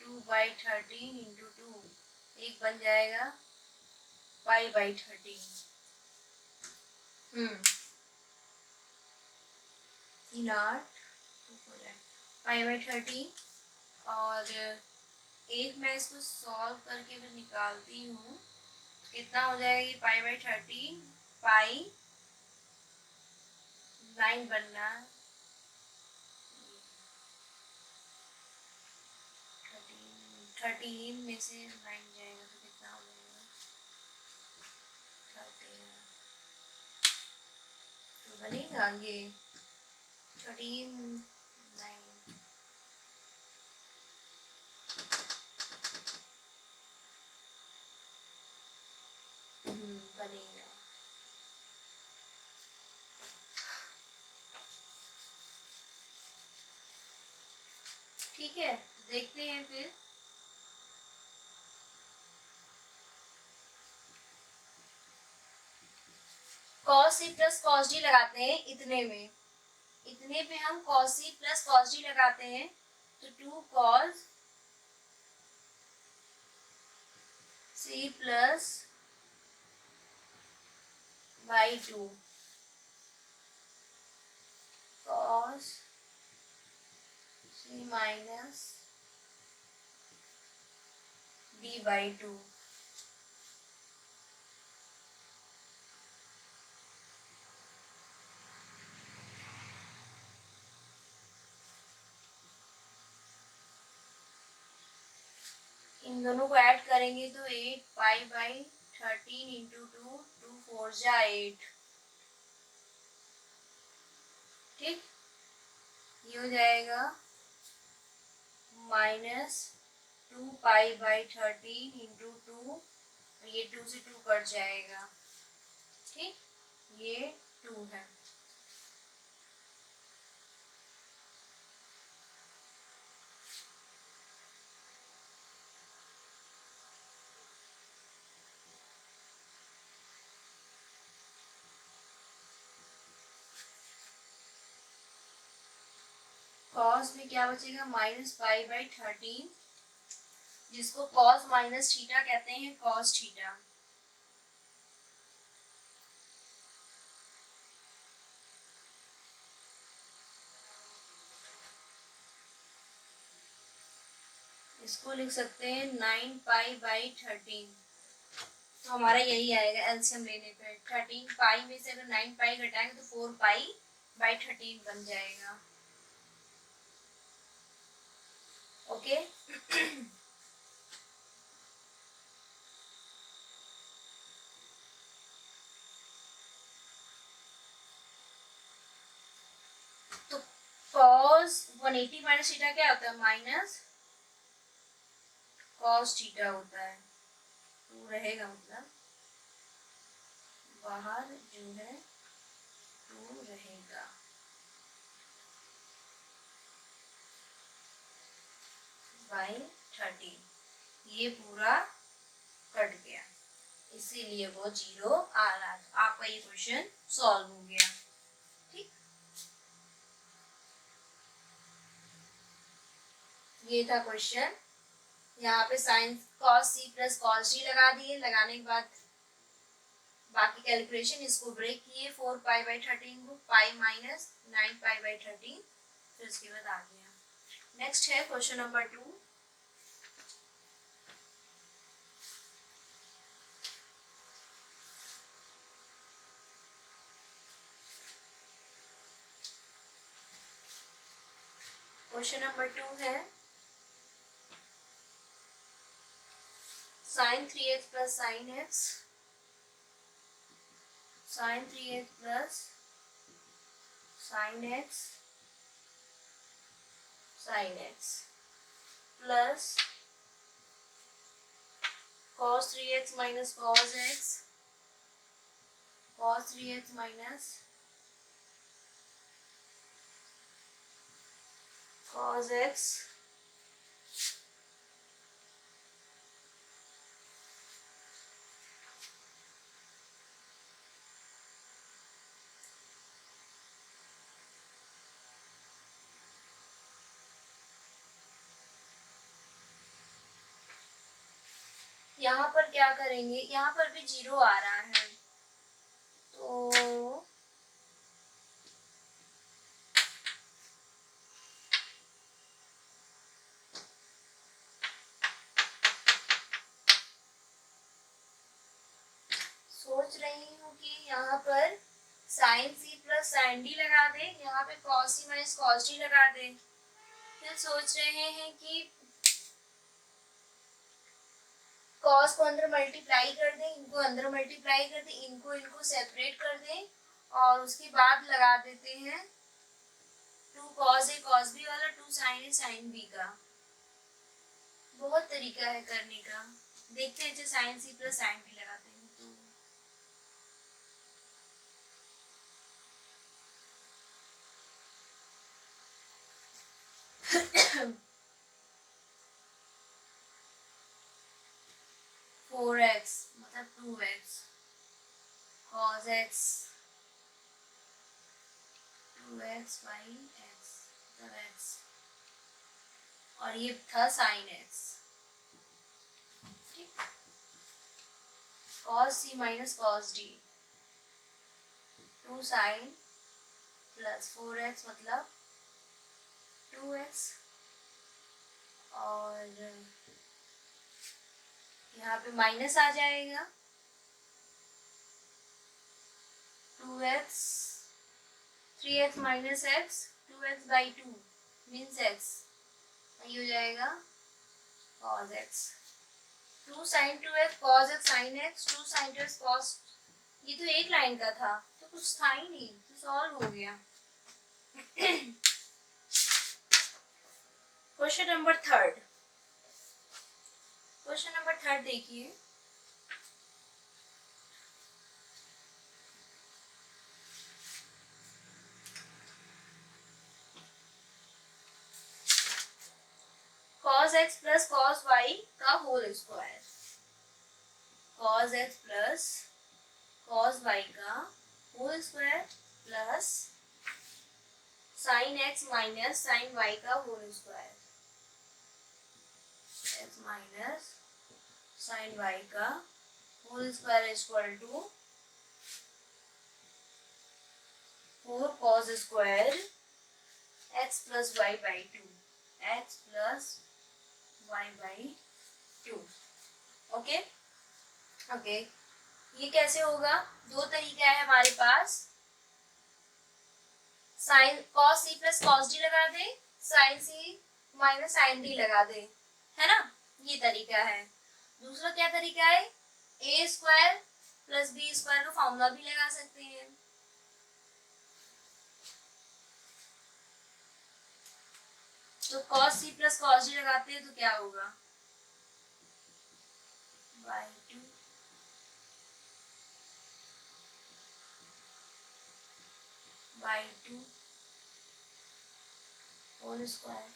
2 बाई 13 इंटू 2, एक बन जाएगा पाई बाई 13। 3 8 पाई बाई 13, और एक मैं इसको सॉल्व करके मैं निकालती हूँ, कितना हो जाएगा ये पाई बाई 13 पाई 9 बनना 13 में से 9 जाएगा तो कितना हो जाएगा 13, तो बनेगा ये 13 9 बनेगा। ठीक है, देखते हैं फिर। cos c plus cos d लगाते हैं इतने में, इतने पे हम cos c plus cos d लगाते हैं, तो 2 cos c plus by 2 cos c minus d by 2। इन दोनों को ऐड करेंगे तो 8 पाई बाई 13 इंटू 2 2 4 जा 8। ठीक, ये हो जाएगा माइनस 2 पाई बाई 13 इंटू 2, ये 2 से 2 कट जाएगा। ठीक, ये 2 है। कॉस में क्या बचेगा, माइनस पाई बाई 13, जिसको कॉस माइनस थीटा कहते हैं, कॉस थीटा। इसको लिख सकते हैं 9 पाई बाई 13, तो हमारा यही आएगा एलसीएम लेने पे। 13 पाई में से अगर 9 पाई घटाएंगे तो 4 पाई बाई 13 बन जाएगा। ओके तो cos 180 माइनस थीटा क्या होता है, माइनस cos थीटा होता है। 2 रहेगा, मतलब बाहर जो है 2 रहेगा। बाई 30 ये पूरा कट गया, इसीलिए वो 0 आ रहा। आपका ये क्वेश्चन सॉल्व हो गया। ठीक, ये था क्वेश्चन। यहाँ पे sine cos C plus cos D लगा दिए। लगाने के बाद बाकी कैलकुलेशन इसको ब्रेक किए। 4 पाई बाई 13 को पाई माइनस 9 पाई बाई 13, फिर उसके बाद आ गया। नेक्स्ट है क्वेश्चन नंबर 2। क्वेश्चन नंबर 2 है sine 3x plus sine X, sine 3x plus sine X, sine X plus cos 3x minus cos x, cos 3x minus cos x यहाँ पर क्या करेंगे, यहाँ पर भी 0 आ रहा है, तो सोच रही हूँ कि यहाँ पर sine C plus sine D लगा दे, यहाँ पे cos C minus cos D लगा दे। फिर सोच रहे हैं कि कॉस को अंदर मल्टीप्लाई कर दें, इनको अंदर मल्टीप्लाई कर दें, इनको सेपरेट कर दें, और उसके बाद लगा देते हैं 2 कॉस ए कॉस बी वाला, 2 साइन ए साइन बी का। बहुत तरीका है करने का। देखते हैं, जो sine C plus sine B लगाते हैं तो 4x मतलब 2x cos x 2x by x मतलब x, और ये था साइन x। ठीक, cos c minus cos d 2 sine plus 4x मतलब 2x, और यहाँ पे माइनस आ जाएगा 2x 3x minus x 2x by 2 means x, ये हो जाएगा cos x 2 sin 2x cos x sin x 2 sin 2x cos, ये तो एक लाइन का था तो कुछ था ही नहीं, तो सॉल्व हो गया। क्वेश्चन नंबर 3, क्वेश्चन नंबर 3 देखिए। cos x plus cos y का whole square, cos x plus cos y का whole square plus sin x minus sin y का whole square, x minus sin y का whole square equal to 4 cos square x plus y by 2, x plus y by 2। Okay okay, ये कैसे होगा? दो तरीका है हमारे पास, sine cos c plus cos d लगा दे, sine c minus sine d लगा दे, है ना, ये तरीका है। दूसरा क्या तरीका है, a square plus b square का फॉर्मूला भी लगा सकते हैं। तो cos c plus cos d लगाते हैं तो क्या होगा, बाई 2 बाई 2 होल स्क्वायर।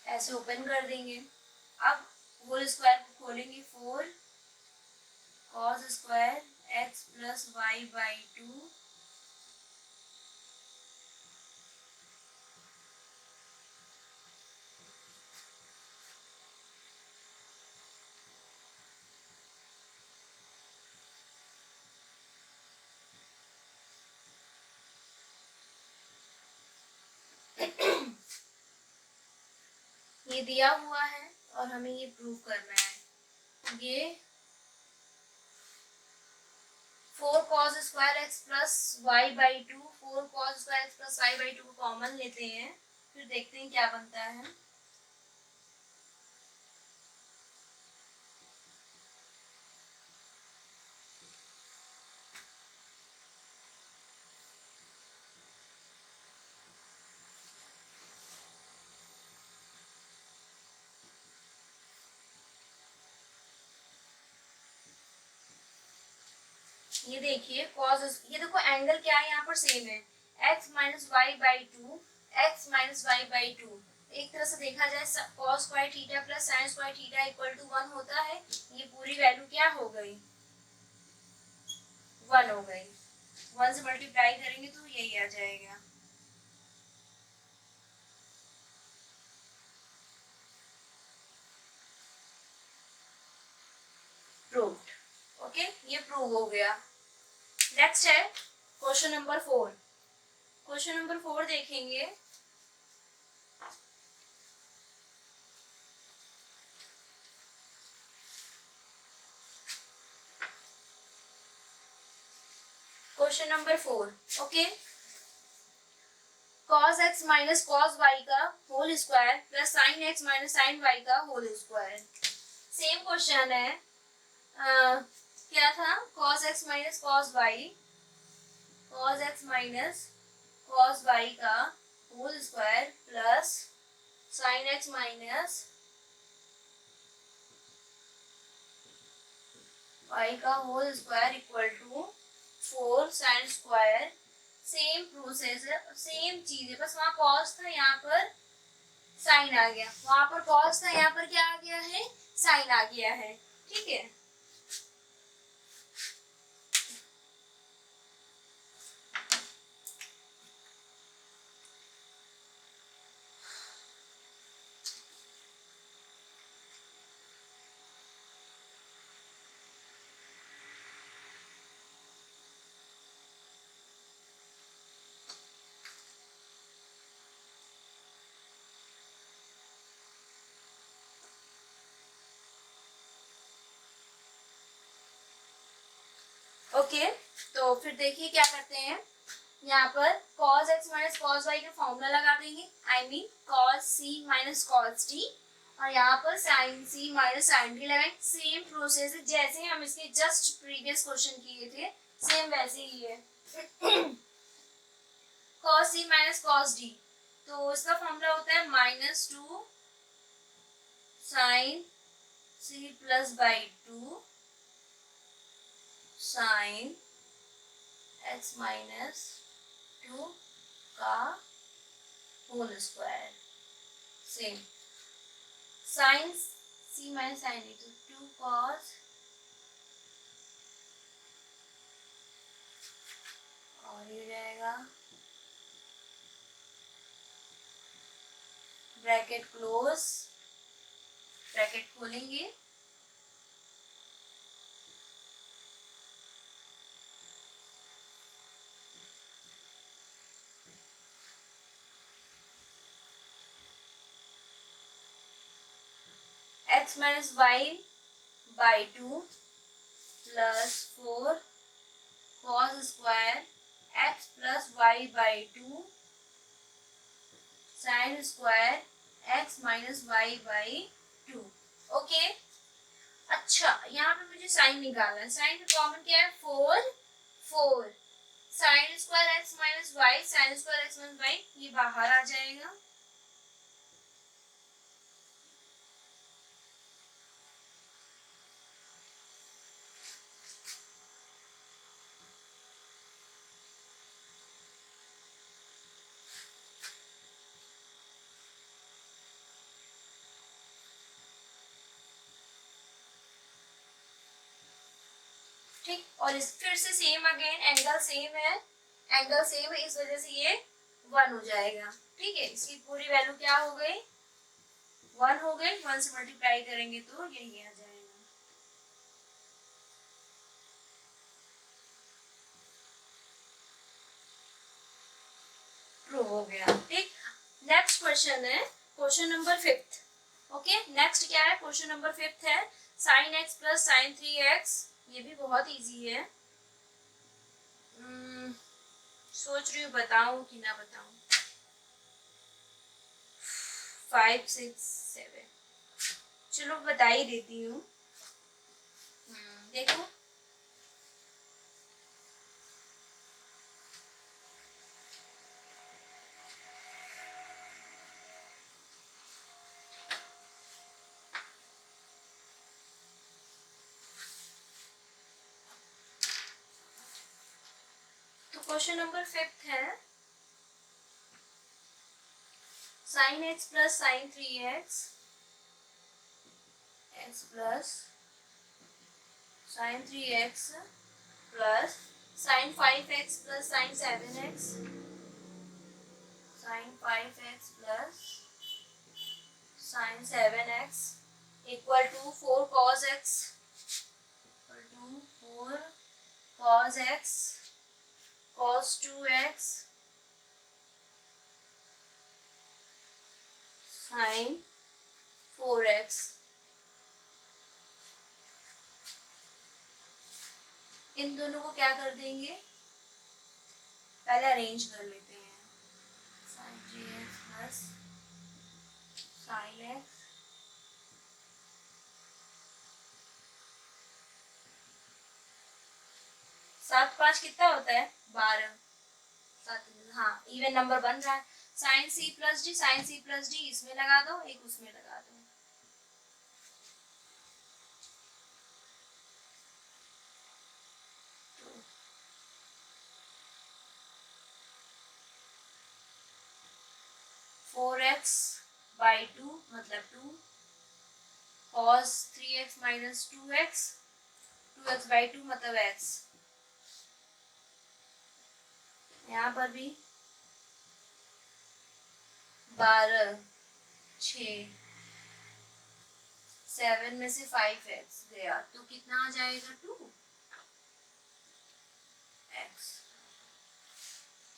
ऐसे ओपन कर देंगे। अब होल स्क्वायर को खोलेंगे, 4 cos square X plus Y by 2 ये दिया हुआ है और हमें ये प्रूव करना है। ये 4 cos square X plus Y by 2, 4 cos square X plus Y by 2 को कॉमन लेते हैं, फिर देखते हैं क्या बनता है। ये देखिए cos, ये देखो एंगल क्या है यहाँ पर सेम है, x minus Y by 2, X minus Y by 2। एक तरह से देखा जाए cos square theta plus sin square theta equal to 1 होता है। ये पूरी वैल्यू क्या हो गई, 1 हो गई। 1 से मल्टीप्लाई करेंगे तो यही आ जाएगा। प्रूव्ड। ओके, ये प्रूव हो गया। नेक्स्ट है क्वेश्चन नंबर 4। क्वेश्चन नंबर 4 देखेंगे। Question number 4, okay. cos x minus cos y का whole square plus sin x minus sin y का होल स्क्वायर। सेम क्वेश्चन है। क्या था, cos x minus cos y, cos x minus cos y का whole square plus sin x minus y का whole square equal to 4 sin square. Same process है, same चीज है, बस वहाँ cos था, यहाँ पर sin आ गया। वहां पर cos था, यहाँ पर क्या आ गया है, sin आ गया है। ठीक है, ओके। तो फिर देखिए क्या करते हैं, यहाँ पर cos x minus cos y का फॉर्मूला लगा देंगे, I mean cos c minus cos t, और यहाँ पर sin c minus sin t लगाएंगे। सेम प्रोसेस है जैसे हम इसके जस्ट प्रीवियस क्वेश्चन किए थे, सेम वैसे ही है। cos c minus cos d, तो इसका फॉर्मूला होता है -2 sin c plus by 2 sin x minus 2 का whole square. Same sin c minus sin d, तो 2 cos और ये रहेगा ब्रैकेट क्लोज, ब्रैकेट खोलेंगे, x minus Y by 2 plus 4 cos square x plus Y by 2 sin square x minus Y by 2। Okay, अच्छा यहाँ पे मुझे साइन निकालना है। साइन का कॉमन क्या है, 4 4 sine square X minus Y, sine square X minus Y ये बाहर आ जाएगा। ठीक, और इस फिर से सेम अगेन, एंगल सेम है, एंगल सेम है, इस वजह से ये 1 हो जाएगा। ठीक है, इसकी पूरी वैल्यू क्या हो गई, 1 हो गई। 1 से मल्टीप्लाई करेंगे तो यही आ जाएगा। प्रूव हो गया। ठीक, नेक्स्ट क्वेश्चन है क्वेश्चन नंबर 5। ओके, नेक्स्ट क्या है, क्वेश्चन नंबर 5 है sine X plus sine 3x। ये भी बहुत इजी है। सोच रही हूँ बताऊं कि ना बताऊं। 5 6 7, चलो बता ही देती हूँ। देखो, तो क्वेश्चन नंबर 5 है sine X plus sine 3x, X plus sine 3x plus sine 5x plus sine 7x, sine 5x plus sine 7x equal to 4 cos x, equal to 4 cos x cos 2x sine 4x। इन दोनों को क्या कर देंगे, पहले arrange कर लेते हैं। Sign 3x plus sign x, सात 5 कितना होता है, 12। सात, हाँ इवन नंबर बन रहा है। Sine C plus D, sine C plus D इसमें लगा दो, एक उसमें लगा दो। फोर एक्स बाई 2 मतलब 2 cos 3x minus 2x, 2x by 2 मतलब x। यहाँ पर भी 12 6 7 में से 5x गया तो कितना आ जाएगा, 2x।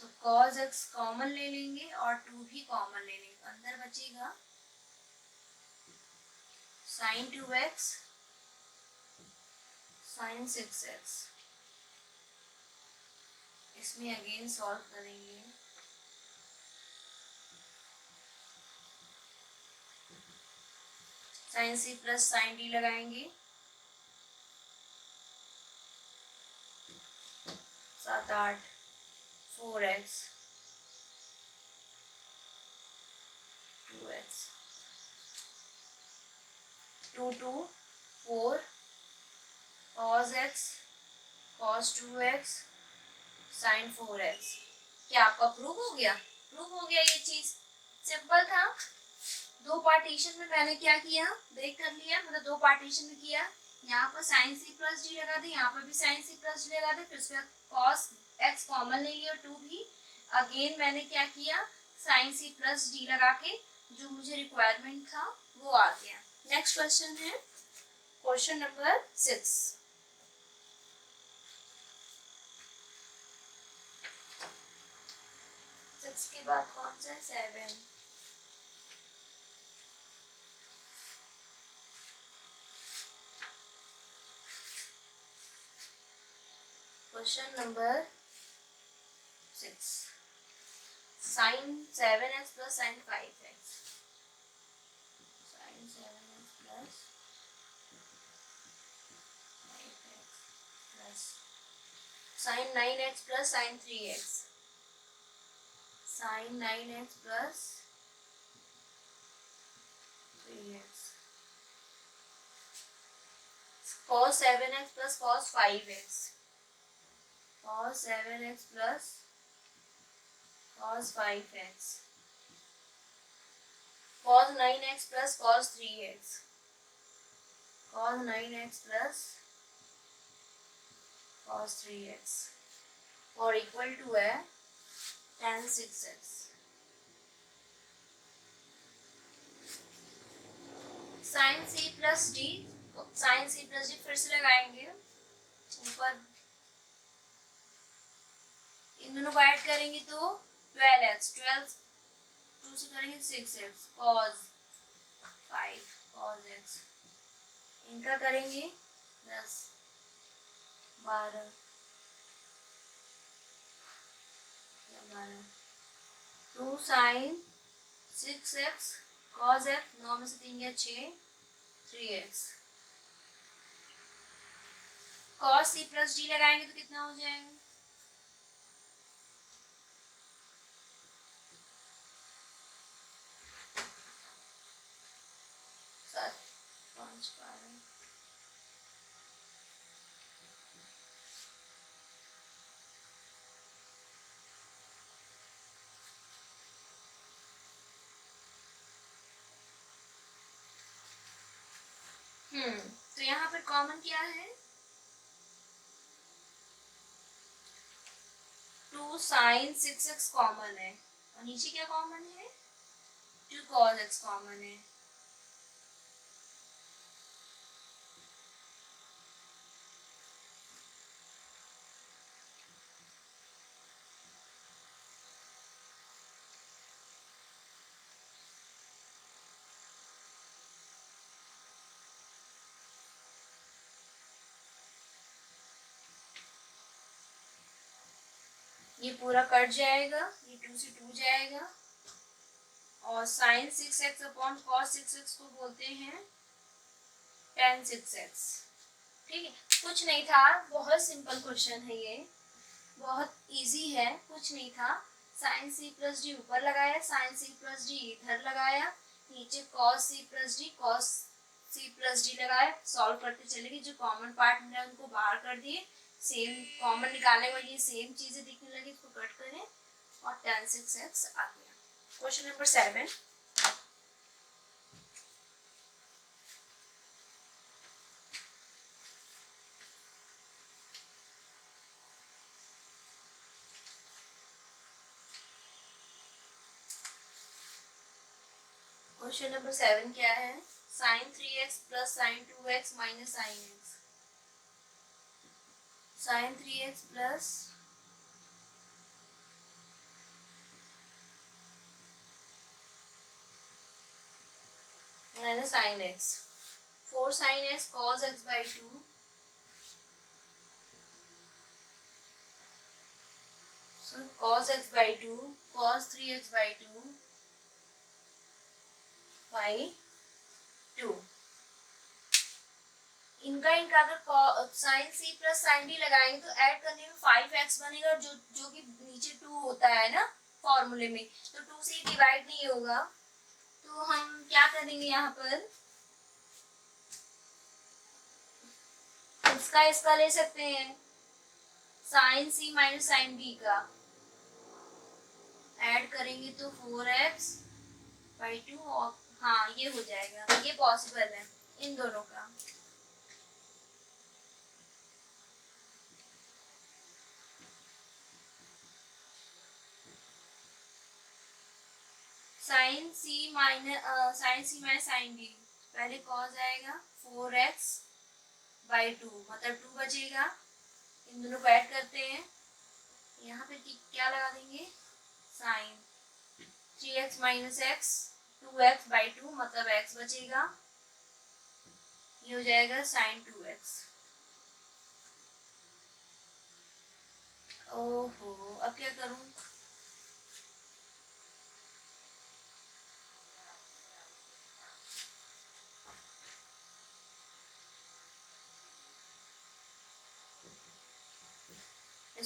तो cos x कॉमन ले लेंगे और 2 भी कॉमन ले लेंगे, अंदर बचेगा sin 2x sin 6x। इसमें अगेन सॉल्व करेंगे, sin c plus sin d लगाएंगे, 7 8 4x 2x 2 2 4 cos x cos 2x sin 4x। क्या आपका प्रूव हो गया, प्रूव हो गया। ये चीज सिंपल था। दो पार्टीशन में मैंने क्या किया, ब्रेक कर लिया, मतलब दो पार्टीशन में किया। यहाँ पर साइन सी प्लस डी लगा दे, यहाँ पर भी साइन सी प्लस डी लगा दे, फिर उसके बाद कॉस एक्स कॉमन ले लिया, 2 भी अगेन मैंने क्या किया, साइन सी प्लस डी लगा के जो मुझे रिक्वायरमेंट था वो आ गया। नेक्स्ट क्वेश्चन है क्वेश्चन नंबर 6। के बाद कौन सा है, 7। Question number 6 sine 7x plus sine 5x, sine 7x plus 5x plus sine 9x plus sine 3x, sine 9x plus 3x, cos 7x plus cos 5x, cos 7x plus cos 5x, cos 9x plus cos 3x, cos 9x plus cos 3x और equal to है tan 6x। Sine c plus D, sine c plus D फिर से लगाएंगे ऊपर, इन दोनों को add करेंगे तो 12x, 12 2 से करेंगे 6x, cos 5 cos x, इनका करेंगे 10 12 2 साइन 6x cos x, 9 में से 3 गया 6 3x, cos c plus D लगाएंगे तो कितना हो जाएगा, 7 5 12, तो यहाँ पर कॉमन क्या है, 2 साइन 6x कॉमन है और नीचे क्या कॉमन है, 2 cos x कॉमन है। ये पूरा कट जाएगा, ये 2 से 2 जाएगा और sign 6x upon cos 6x को बोलते हैं tan 6x। ठीक है, कुछ नहीं था, बहुत सिंपल क्वेश्चन है ये, बहुत इजी है, कुछ नहीं था। साइन c प्लस डी ऊपर लगाया, साइन c प्लस डी इधर लगाया, नीचे cos c plus D cos c plus D लगाया, सॉल्व करते चले गए, जो कॉमन पार्ट मिला उनको बाहर कर दिए, सेम कॉमन निकालने के लिए सेम चीजें दिखने लगी, इसको कट करें और tan 6x आ गया। क्वेश्चन नंबर 7, क्वेश्चन नंबर 7 क्या है, sine 3x plus sine 2x minus sine x, sine 3x plus minus sine x, 4 sine x cos x by 2, so cos x by 2 cos 3x by 2 by 2, इनका अगर sine c plus sine d लगाएंगे तो add करने में 5x बनेगा, जो कि नीचे 2 होता है ना फॉर्मूले में, तो 2 से डिवाइड नहीं होगा, तो हम क्या करेंगे यहाँ पर, इसका ले सकते हैं, sine c minus sine d का ऐड करेंगे तो 4x बाई 2 और हाँ ये हो जाएगा, ये पॉसिबल है इन दोनों का। Sine c minus sine D, पहले कॉस आएगा 4x बाई 2 मतलब 2 बचेगा, इन दोनों को ऐड करते हैं, यहाँ पे क्या लगा देंगे, sign 3x minus x 2x by 2 मतलब x बचेगा, ये हो जाएगा साइन 2x। ओहो अब क्या करूं,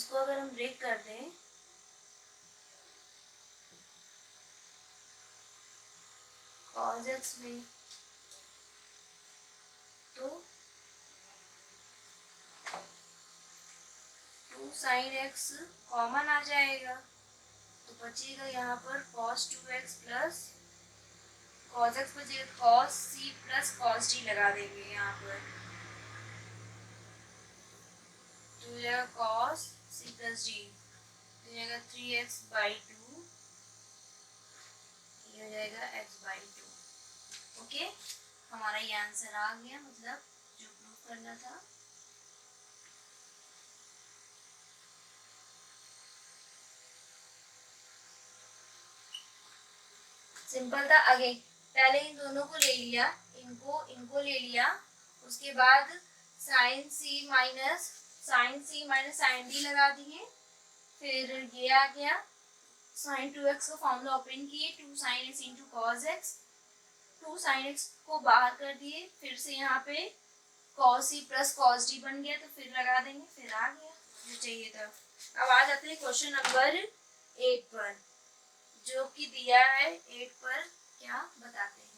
इसको अगर हम ब्रेक कर दें cos x में, तो 2 sin x कॉमन आ जाएगा, तो बचेगा यहाँ पर cos 2x plus cos x बचेगा, cos c plus cos d लगा देंगे यहाँ पर, तो हो जाएगा cos c प्लस d, तो हो जाएगा 3x/2, ये हो जाएगा x/2। ओके, हमारा ये आंसर आ गया, मतलब जो प्रूफ करना था। सिंपल था। आगे पहले इन दोनों को ले लिया, इनको ले लिया, उसके बाद साइन सी माइनस साइन डी लगा दिए, फिर ये आ गया साइन 2x का फॉर्मूला ओपन किए, 2 sin x into cos x, 2 sin x को बाहर कर दिए, फिर से यहाँ पे cos c plus cos d बन गया, तो फिर लगा देंगे, फिर आ गया जो चाहिए था। अब आ जाते हैं क्वेश्चन नंबर 8 पर, जो कि दिया है 8 पर, क्या बताते हैं।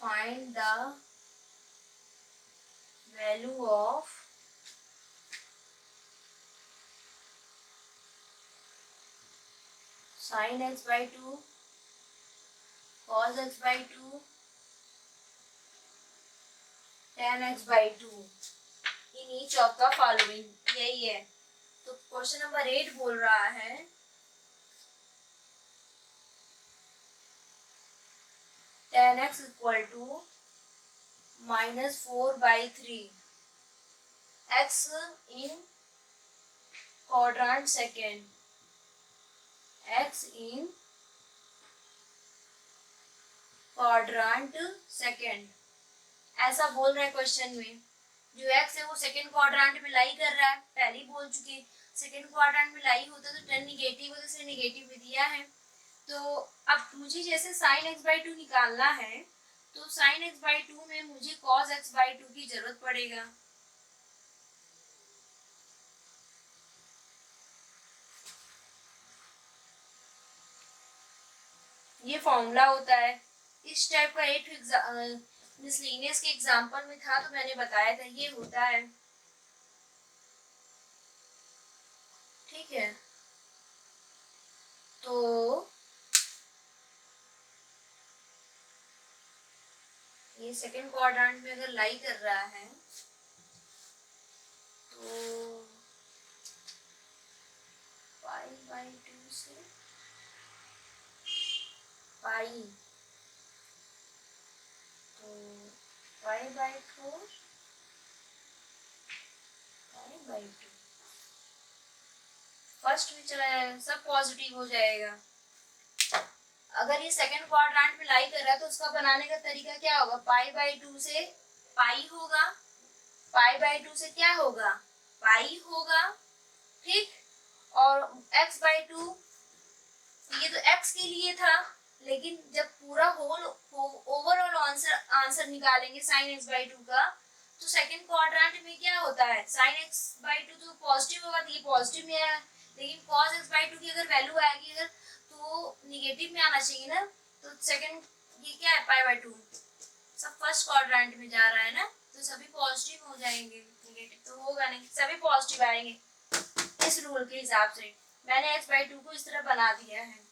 Find the value of sin x/2, cos x/2, tan x/2 in each of the following, यही है। तो क्वेश्चन नंबर 8 बोल रहा है tan x equal to -4/3, x in quadrant second, x in quadrant second, ऐसा बोल रहा है क्वेश्चन में। जो x है वो सेकंड क्वाड्रेंट में लाई कर रहा है, पहले ही बोल चुके, सेकंड क्वाड्रेंट में लाई होता तो टेन निगेटिव होता, इसलिए निगेटिव में दिया है। तो अब मुझे जैसे sin x/2 निकालना है, तो sin x/2 में मुझे cos x/2 की जरूरत पड़ेगा। ये फॉर्मूला होता है। इस टाइप का 8 मिसलिनियस के एग्जांपल में था, तो मैंने बताया था ये होता है। ठीक है, तो ये सेकंड क्वाड्रेंट में अगर लाई कर रहा है, तो पाई/2 से पाई, तो पाई/4 पाई/2 फर्स्ट में चला जाएगा, सब पॉजिटिव हो जाएगा। अगर ये सेकंड क्वाड्रेंट में लाई कर रहा है, तो उसका बनाने का तरीका क्या होगा, पाई/2 से पाई होगा, पाई/2 से क्या होगा, पाई होगा। ठीक, और x/2, ये तो x के लिए था, लेकिन जब पूरा होल ओवरऑल आंसर निकालेंगे sin x/2 का, तो सेकंड क्वाड्रेंट में क्या होता है, sin x/2 तो पॉजिटिव होगा, तो ये पॉजिटिव में है, लेकिन cos x/2 की अगर वैल्यू आएगी अगर, तो निगेटिव में आना चाहिए ना। तो सेकंड ये क्या है, पाई/2, सब फर्स्ट क्वाड्रेंट में जा रहा है ना, तो सभी पॉजिटिव हो जाएंगे, निगेटिव तो होगा नहीं, सभी पॉजिटिव आएंगे। इस रूल के हिसाब से मैंने x/2 को इस तरह बना दिया है।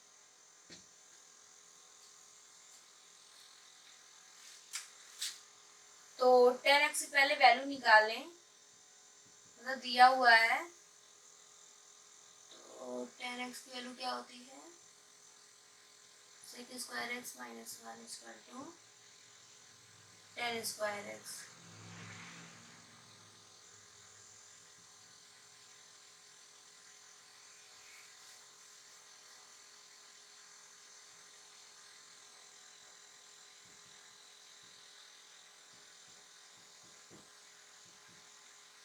तो 10x से पहले वैल्यू निकालें, मतलब दिया हुआ है, तो 10x की वैल्यू क्या होती है, sec² x - 1 = 10² x।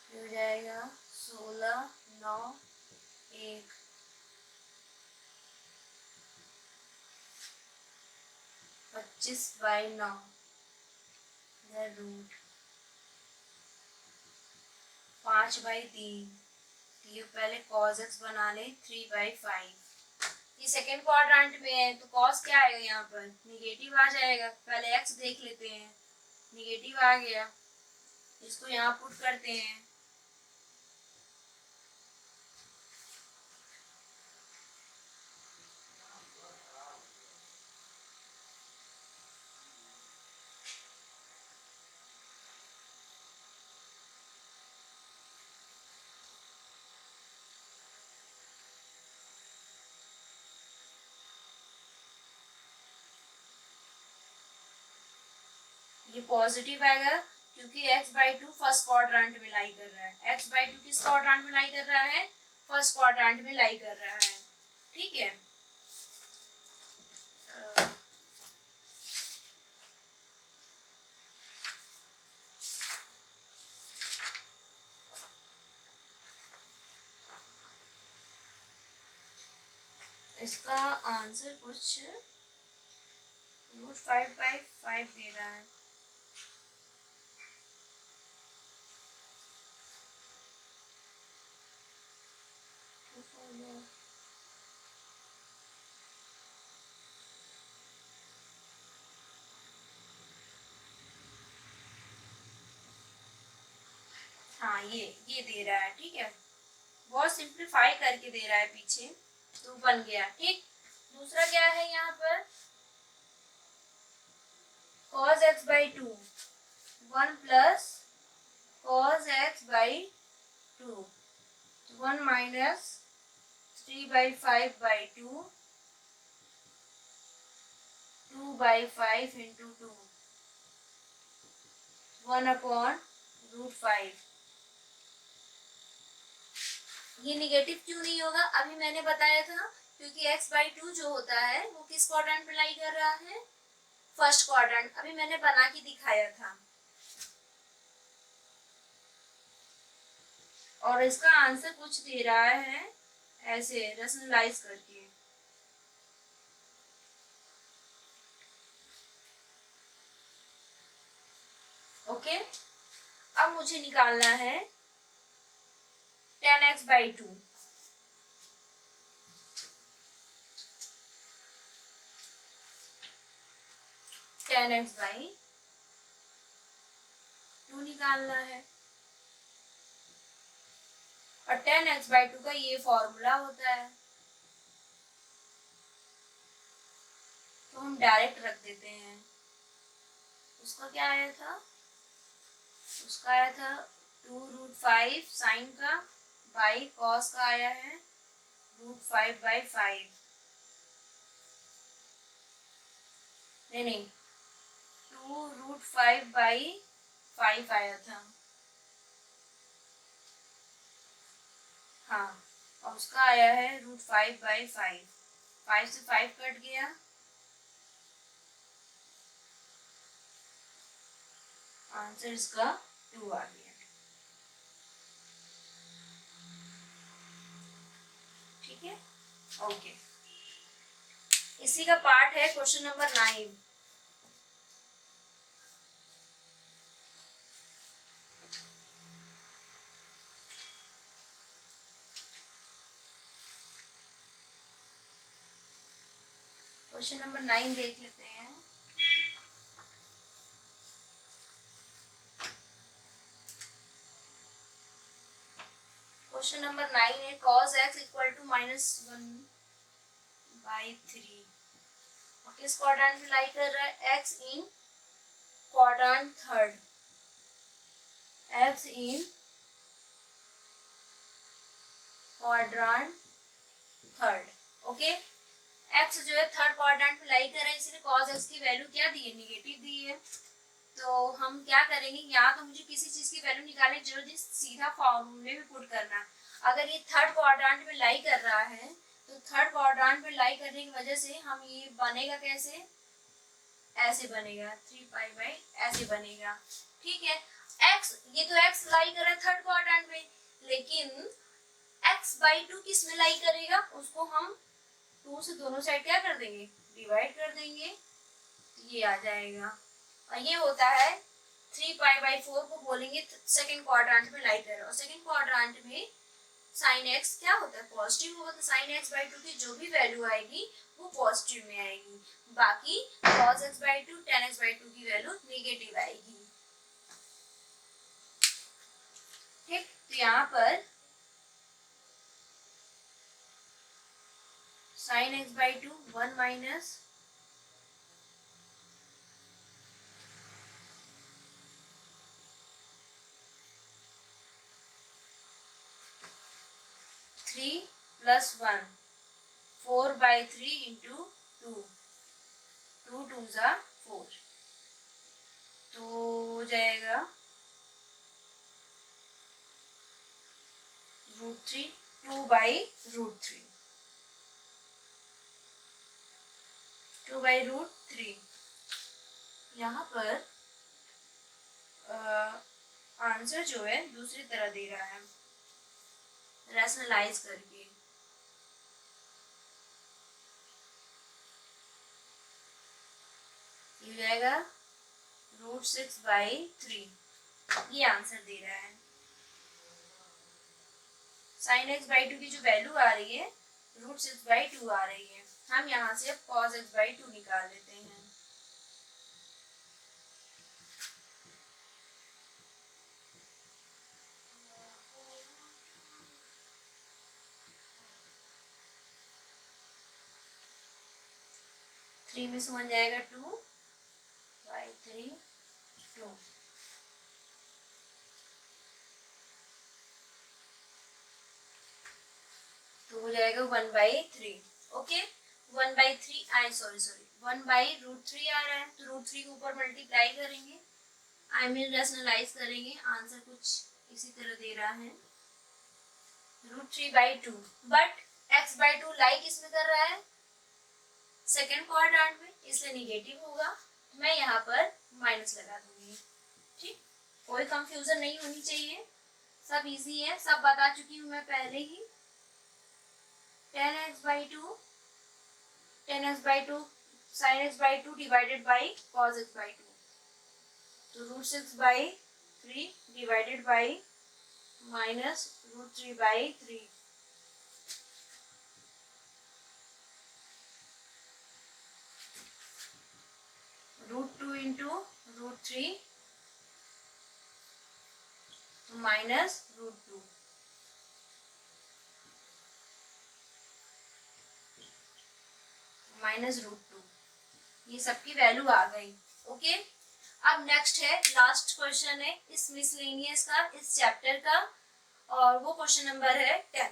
हो जाएगा 16 25/9 रूट 5/3। ये पहले cos x बना ले 3/5। ये सेकेंड क्वाड्रेंट में है तो cos क्या आएगा, यहाँ पर निगेटिव आ जाएगा। पहले x देख लेते हैं, निगेटिव आ गया, इसको यहाँ पुट करते हैं। ये पॉजिटिव आएगा क्योंकि x/2 फर्स्ट क्वाड्रेंट में लाई कर रहा है। x/2 किस क्वाड्रेंट में लाई कर रहा है, फर्स्ट क्वाड्रेंट में लाई कर रहा है। ठीक है, इसका आंसर कुछ √5/5 दे रहा है। हाँ, ये दे रहा है। ठीक है, बहुत सिंप्लीफाई करके दे रहा है पीछे, तो बन गया। ठीक, दूसरा क्या है यहाँ पर, cos x/2 1 plus cos x/2 1 minus 3/5/2 2/5 into 2 1/√5। ये निगेटिव क्यों नहीं होगा, अभी मैंने बताया था क्योंकि x/2 जो होता है वो किस क्वाड्रेंट में लाई कर रहा है, फर्स्ट क्वाड्रेंट। अभी मैंने बना के दिखाया था। और इसका आंसर कुछ दे रहा है ऐसे रैशनलाइज करके। ओके, अब मुझे निकालना है tan x/2। tan x/2 निकालना है, और tan x/2 का ये फॉर्मूला होता है, तो हम डायरेक्ट रख देते हैं। उसका क्या आया था, उसका आया था 2√5 साइन का बाई कॉस का आया है √5/5। नहीं 2√5/5 आया था। हाँ, और उसका आया है √5/5। 5 से 5 कट गया, आंसर इसका 2 आ गया। ठीक है, ओके। इसी का पार्ट है क्वेश्चन नंबर 9। क्वेश्चन नंबर 9 देख लेते हैं। क्वेश्चन नंबर 9 है cos x इक्वल टू -1/3। किस क्वाड्रेंट में लाई कर रहा है, x इन क्वाड्रेंट थर्ड। x इन क्वाड्रेंट थर्ड। ओके, x जो है थर्ड क्वाड्रेंट में लाई कर रहा है, इसलिए cos x की वैल्यू क्या दी है, निगेटिव दी है। तो हम क्या करेंगे, यहाँ तो मुझे किसी चीज की वैल्यू निकालने की जरूरत नहीं, सीधा फॉर्मूले में पुट करना। अगर ये थर्ड क्वाड्रेंट में लाई कर रहा है तो थर्ड क्वाड्रेंट में लाई करने की वजह से हम ये बनेगा कैसे, ऐसे बनेगा 3π ऐसे बनेगा। ठीक है, x ये तो x लाई कर रहा है थर्ड क्वाड्रेंट में, लेकिन x/2 किस में लाई करेगा, उसको हम 2 से दोनों साइड क्या कर देंगे, डिवाइड कर देंगे। ये आ जाएगा। और ये होता है 3π/4 को बोलेंगे सेकंड क्वाड्रेंट में लाई करें, और सेकंड क्वाड्रेंट में साइन एक्स क्या होता है, पॉजिटिव होगा, तो साइन x/2 की जो भी वैल्यू आएगी वो पॉजिटिव में आएगी, बाकी cos x/2 tan x/2 की वैल्यू नेगेटिव आएगी। ठीक, तो यहाँ पर sine x/2 1 minus three plus 1 4/3 into 2, 2 2 जा 4, तो हो जाएगा √3 2/√3 2/√3। यहाँ पर आंसर जो है दूसरी तरह दे रहा है, रैशनलाइज करके। ये हो जाएगा √6/3, ये आंसर दे रहा है। साइन x/2 की जो वैल्यू आ रही है √6/2 आ रही है, हम यहाँ से अब cos x/2 निकाल लेते हैं। थ्री में से 1 जाएगा 2/3 2, तो हो जाएगा 1/3। ओके, 1/3 आई सॉरी 1/√3 आ रहा है, तो √3 के ऊपर मल्टीप्लाई करेंगे, आई मीन रैशनलाइज करेंगे, आंसर कुछ इसी तरह दे रहा है √3/2, बट x/2 लाई किसमें कर रहा है, सेकेंड क्वाड्रेंट में, इसलिए निगेटिव होगा, मैं यहाँ पर माइनस लगा दूंगी। ठीक, कोई कंफ्यूजन नहीं होनी चाहिए, सब इजी है, सब बता चुकी हूँ मैं पहले ही। tan x/2 sin x/2 divided by cos x/2, तो √6/3 divided by minus √3/3, √2 into √3 minus √2, minus √2, ये सबकी वैल्यू आ गई। ओके, अब नेक्स्ट है, लास्ट क्वेश्चन है इस मिसलेनियस का, इस चैप्टर का, और वो क्वेश्चन नंबर है 10।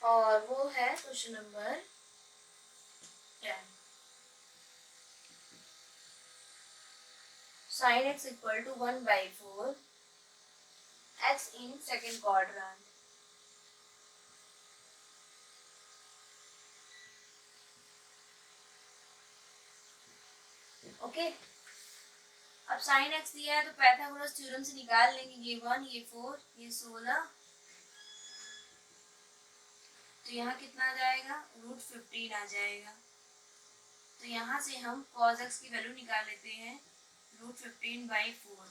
और वो है question number 10। sin x equal to 1/4 x in second quadrant. Okay, अब sin x दिया है तो पाइथागोरस थ्योरम से निकाल लेंगे, ये 1 ये 4 ये 16, तो यहाँ कितना आ जाएगा, √15 आ जाएगा। तो यहाँ से हम cos x की वैल्यू निकाल लेते हैं, √15/4।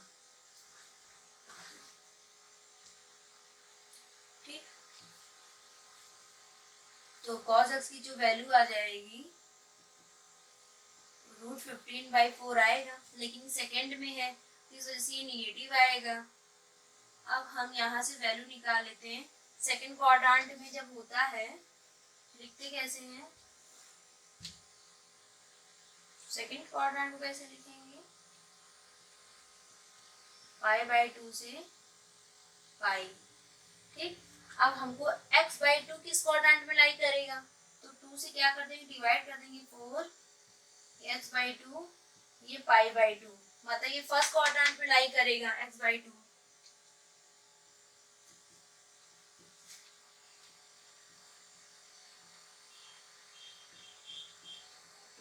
ठीक, तो cos x की जो वैल्यू आ जाएगी √15/4 आएगा, लेकिन सेकेंड में है तो इस वजह से ये निगेटिव आएगा। अब हम यहाँ से वैल्यू निकाल लेते हैं, सेकेंड क्वाड्रेंट में जब होता है, लिखते कैसे हैं, सेकेंड क्वाड्रेंट को कैसे लिखेंगे, π/2 से पाई। ठीक, अब हमको x/2 किस क्वाड्रेंट में लाई करेगा, तो 2 से क्या कर देंगे, डिवाइड कर देंगे, 4 x/2 ये π/2, मतलब ये फर्स्ट क्वाड्रेंट में लाई करेगा x/2।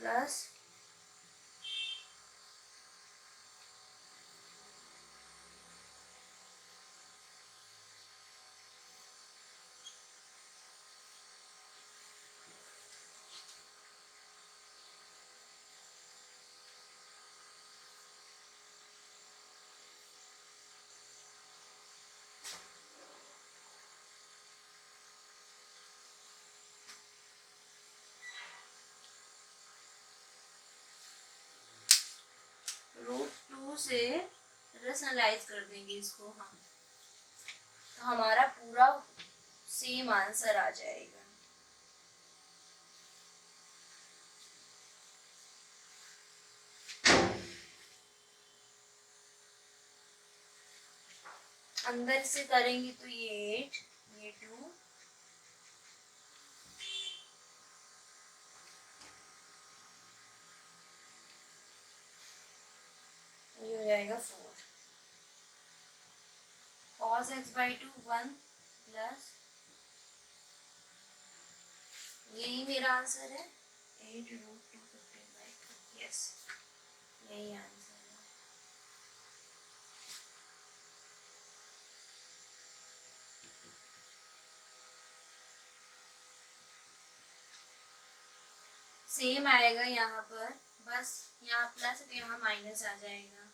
प्लस √2 से रैशनलाइज कर देंगे इसको हम, तो हमारा पूरा सेम आंसर आ जाएगा। अंदर से करेंगे तो ये 8, ये 2, ये हो जाएगा 4। cos x/2 1 प्लस, यही मेरा आंसर है 8√215/2। यस, यही आंसर है। सेम आएगा यहाँ पर, बस यहाँ प्लस तो यहाँ माइनस आ जाएगा।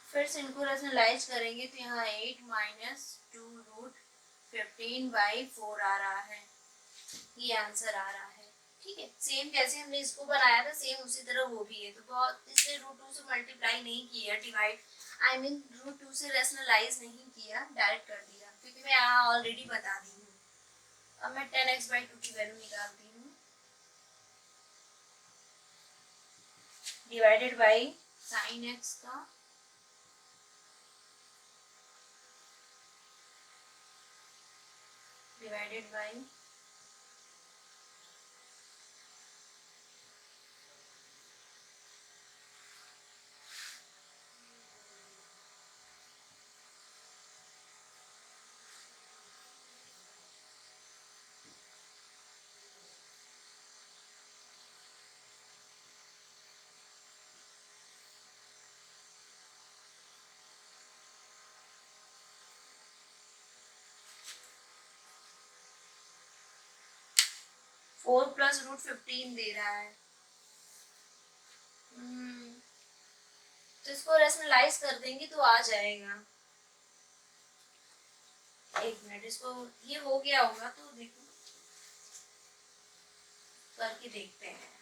फिर से इनको रैशनलाइज करेंगे तो यहाँ 8 माइनस 2√15/4 आ रहा है, ये आंसर आ रहा है। ठीक है, सेम जैसे हमने इसको बनाया था सेम उसी तरह वो भी है, तो बहुत इसलिए √2 से मल्टीप्लाई नहीं किया, डिवाइड आई मीन √2 से रैशनलाइज नहीं किया, डायरेक्ट कर दिया, क्योंकि मैं यहाँ ऑलरेडी बता दी हूँ। अब मैं 10x/2 की वैल्यू निकालती हूँ, डिवाइडेड बाई साइन x का डिवाइडेड बाई फोर प्लस √15 दे रहा है। तो इसको रैशनलाइज कर देंगे तो आ जाएगा। एक मिनट, इसको ये हो गया होगा तो देखो करके देखते हैं।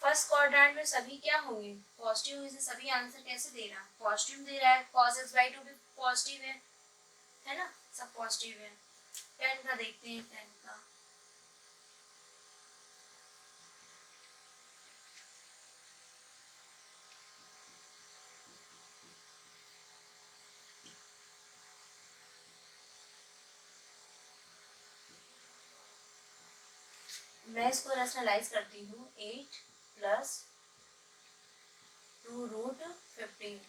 फर्स्ट क्वाड्रेंट में सभी क्या होंगे, पॉजिटिव होंगे, से सभी आंसर कैसे दे रहा है, पॉजिटिव दे रहा है, cos x/2 भी पॉजिटिव है ना, सब पॉजिटिव है। 10 का देखते हैं, 10 का मैं इसको रैशनलाइज करती हूँ, 8 प्लस 2√15,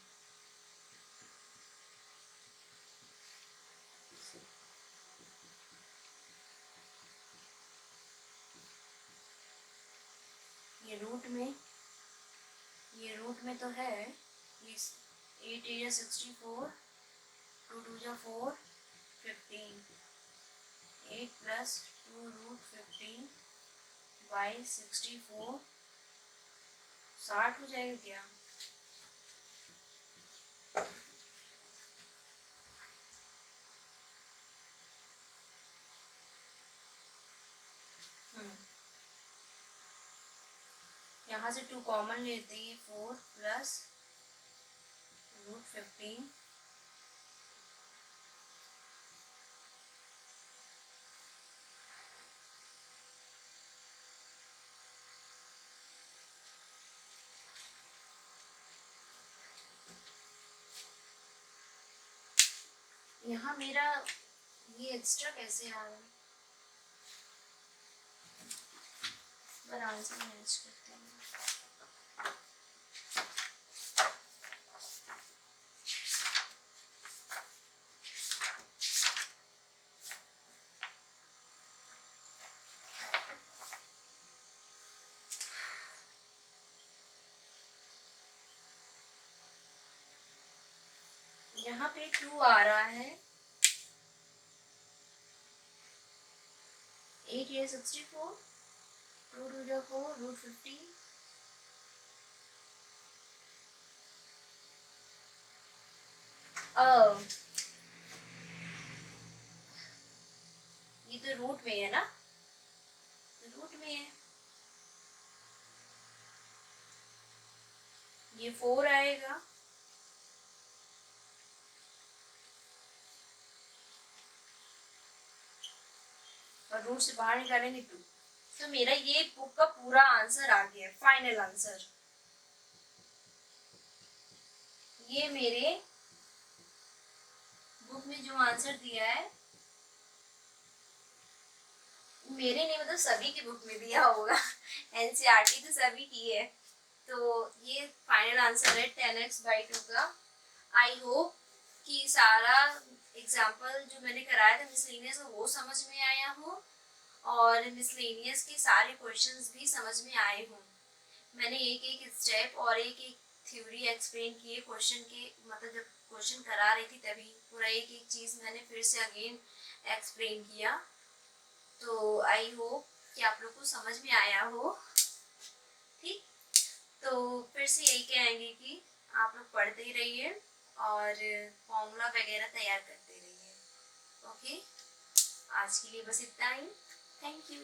ये रूट में तो है, ये 8 8 64, 2 2 4 15, 8 प्लस 2√15/64 60 हो जाएगा क्या? यहाँ से 2 कॉमन लेते हैं, 4 प्लस √15, यहाँ मेरा ये एक्स्ट्रा कैसे आ रहा है, पर आंसर मैच करते हैं। यहाँ पे 2 आ रहा है, 8 या 64, 2 to the 4 √50, ये तो रूट में है ना, रूट में है, ये 4 आएगा, और रूट से बाहर निकालेंगे 2। तो मेरा ये बुक का पूरा आंसर आ गया, फाइनल आंसर। ये मेरे बुक में जो आंसर दिया है, मेरे नहीं मतलब सभी की बुक में दिया होगा, एनसीईआरटी तो सभी की है। तो ये फाइनल आंसर है 10x/2 का। आई होप कि सारा एग्जाम्पल जो मैंने कराया था मिसलेनियस वो समझ में आया हो, और मिसलेनियस के सारे क्वेश्चंस भी समझ में आए हों। मैंने एक एक स्टेप और एक एक थ्योरी एक्सप्लेन किए क्वेश्चन के, मतलब जब क्वेश्चन करा रही थी तभी पूरा एक एक चीज़ मैंने फिर से अगेन एक्सप्लेन किया। तो आई होप कि आप लोग को समझ में आया हो। ठीक, तो फिर से यही कहेंगे कि आप लोग पढ़ते ही रहिए और फॉर्मूला वगैरह तैयार करते रहिए। ओके, आज के लिए बस इतना ही। Thank you.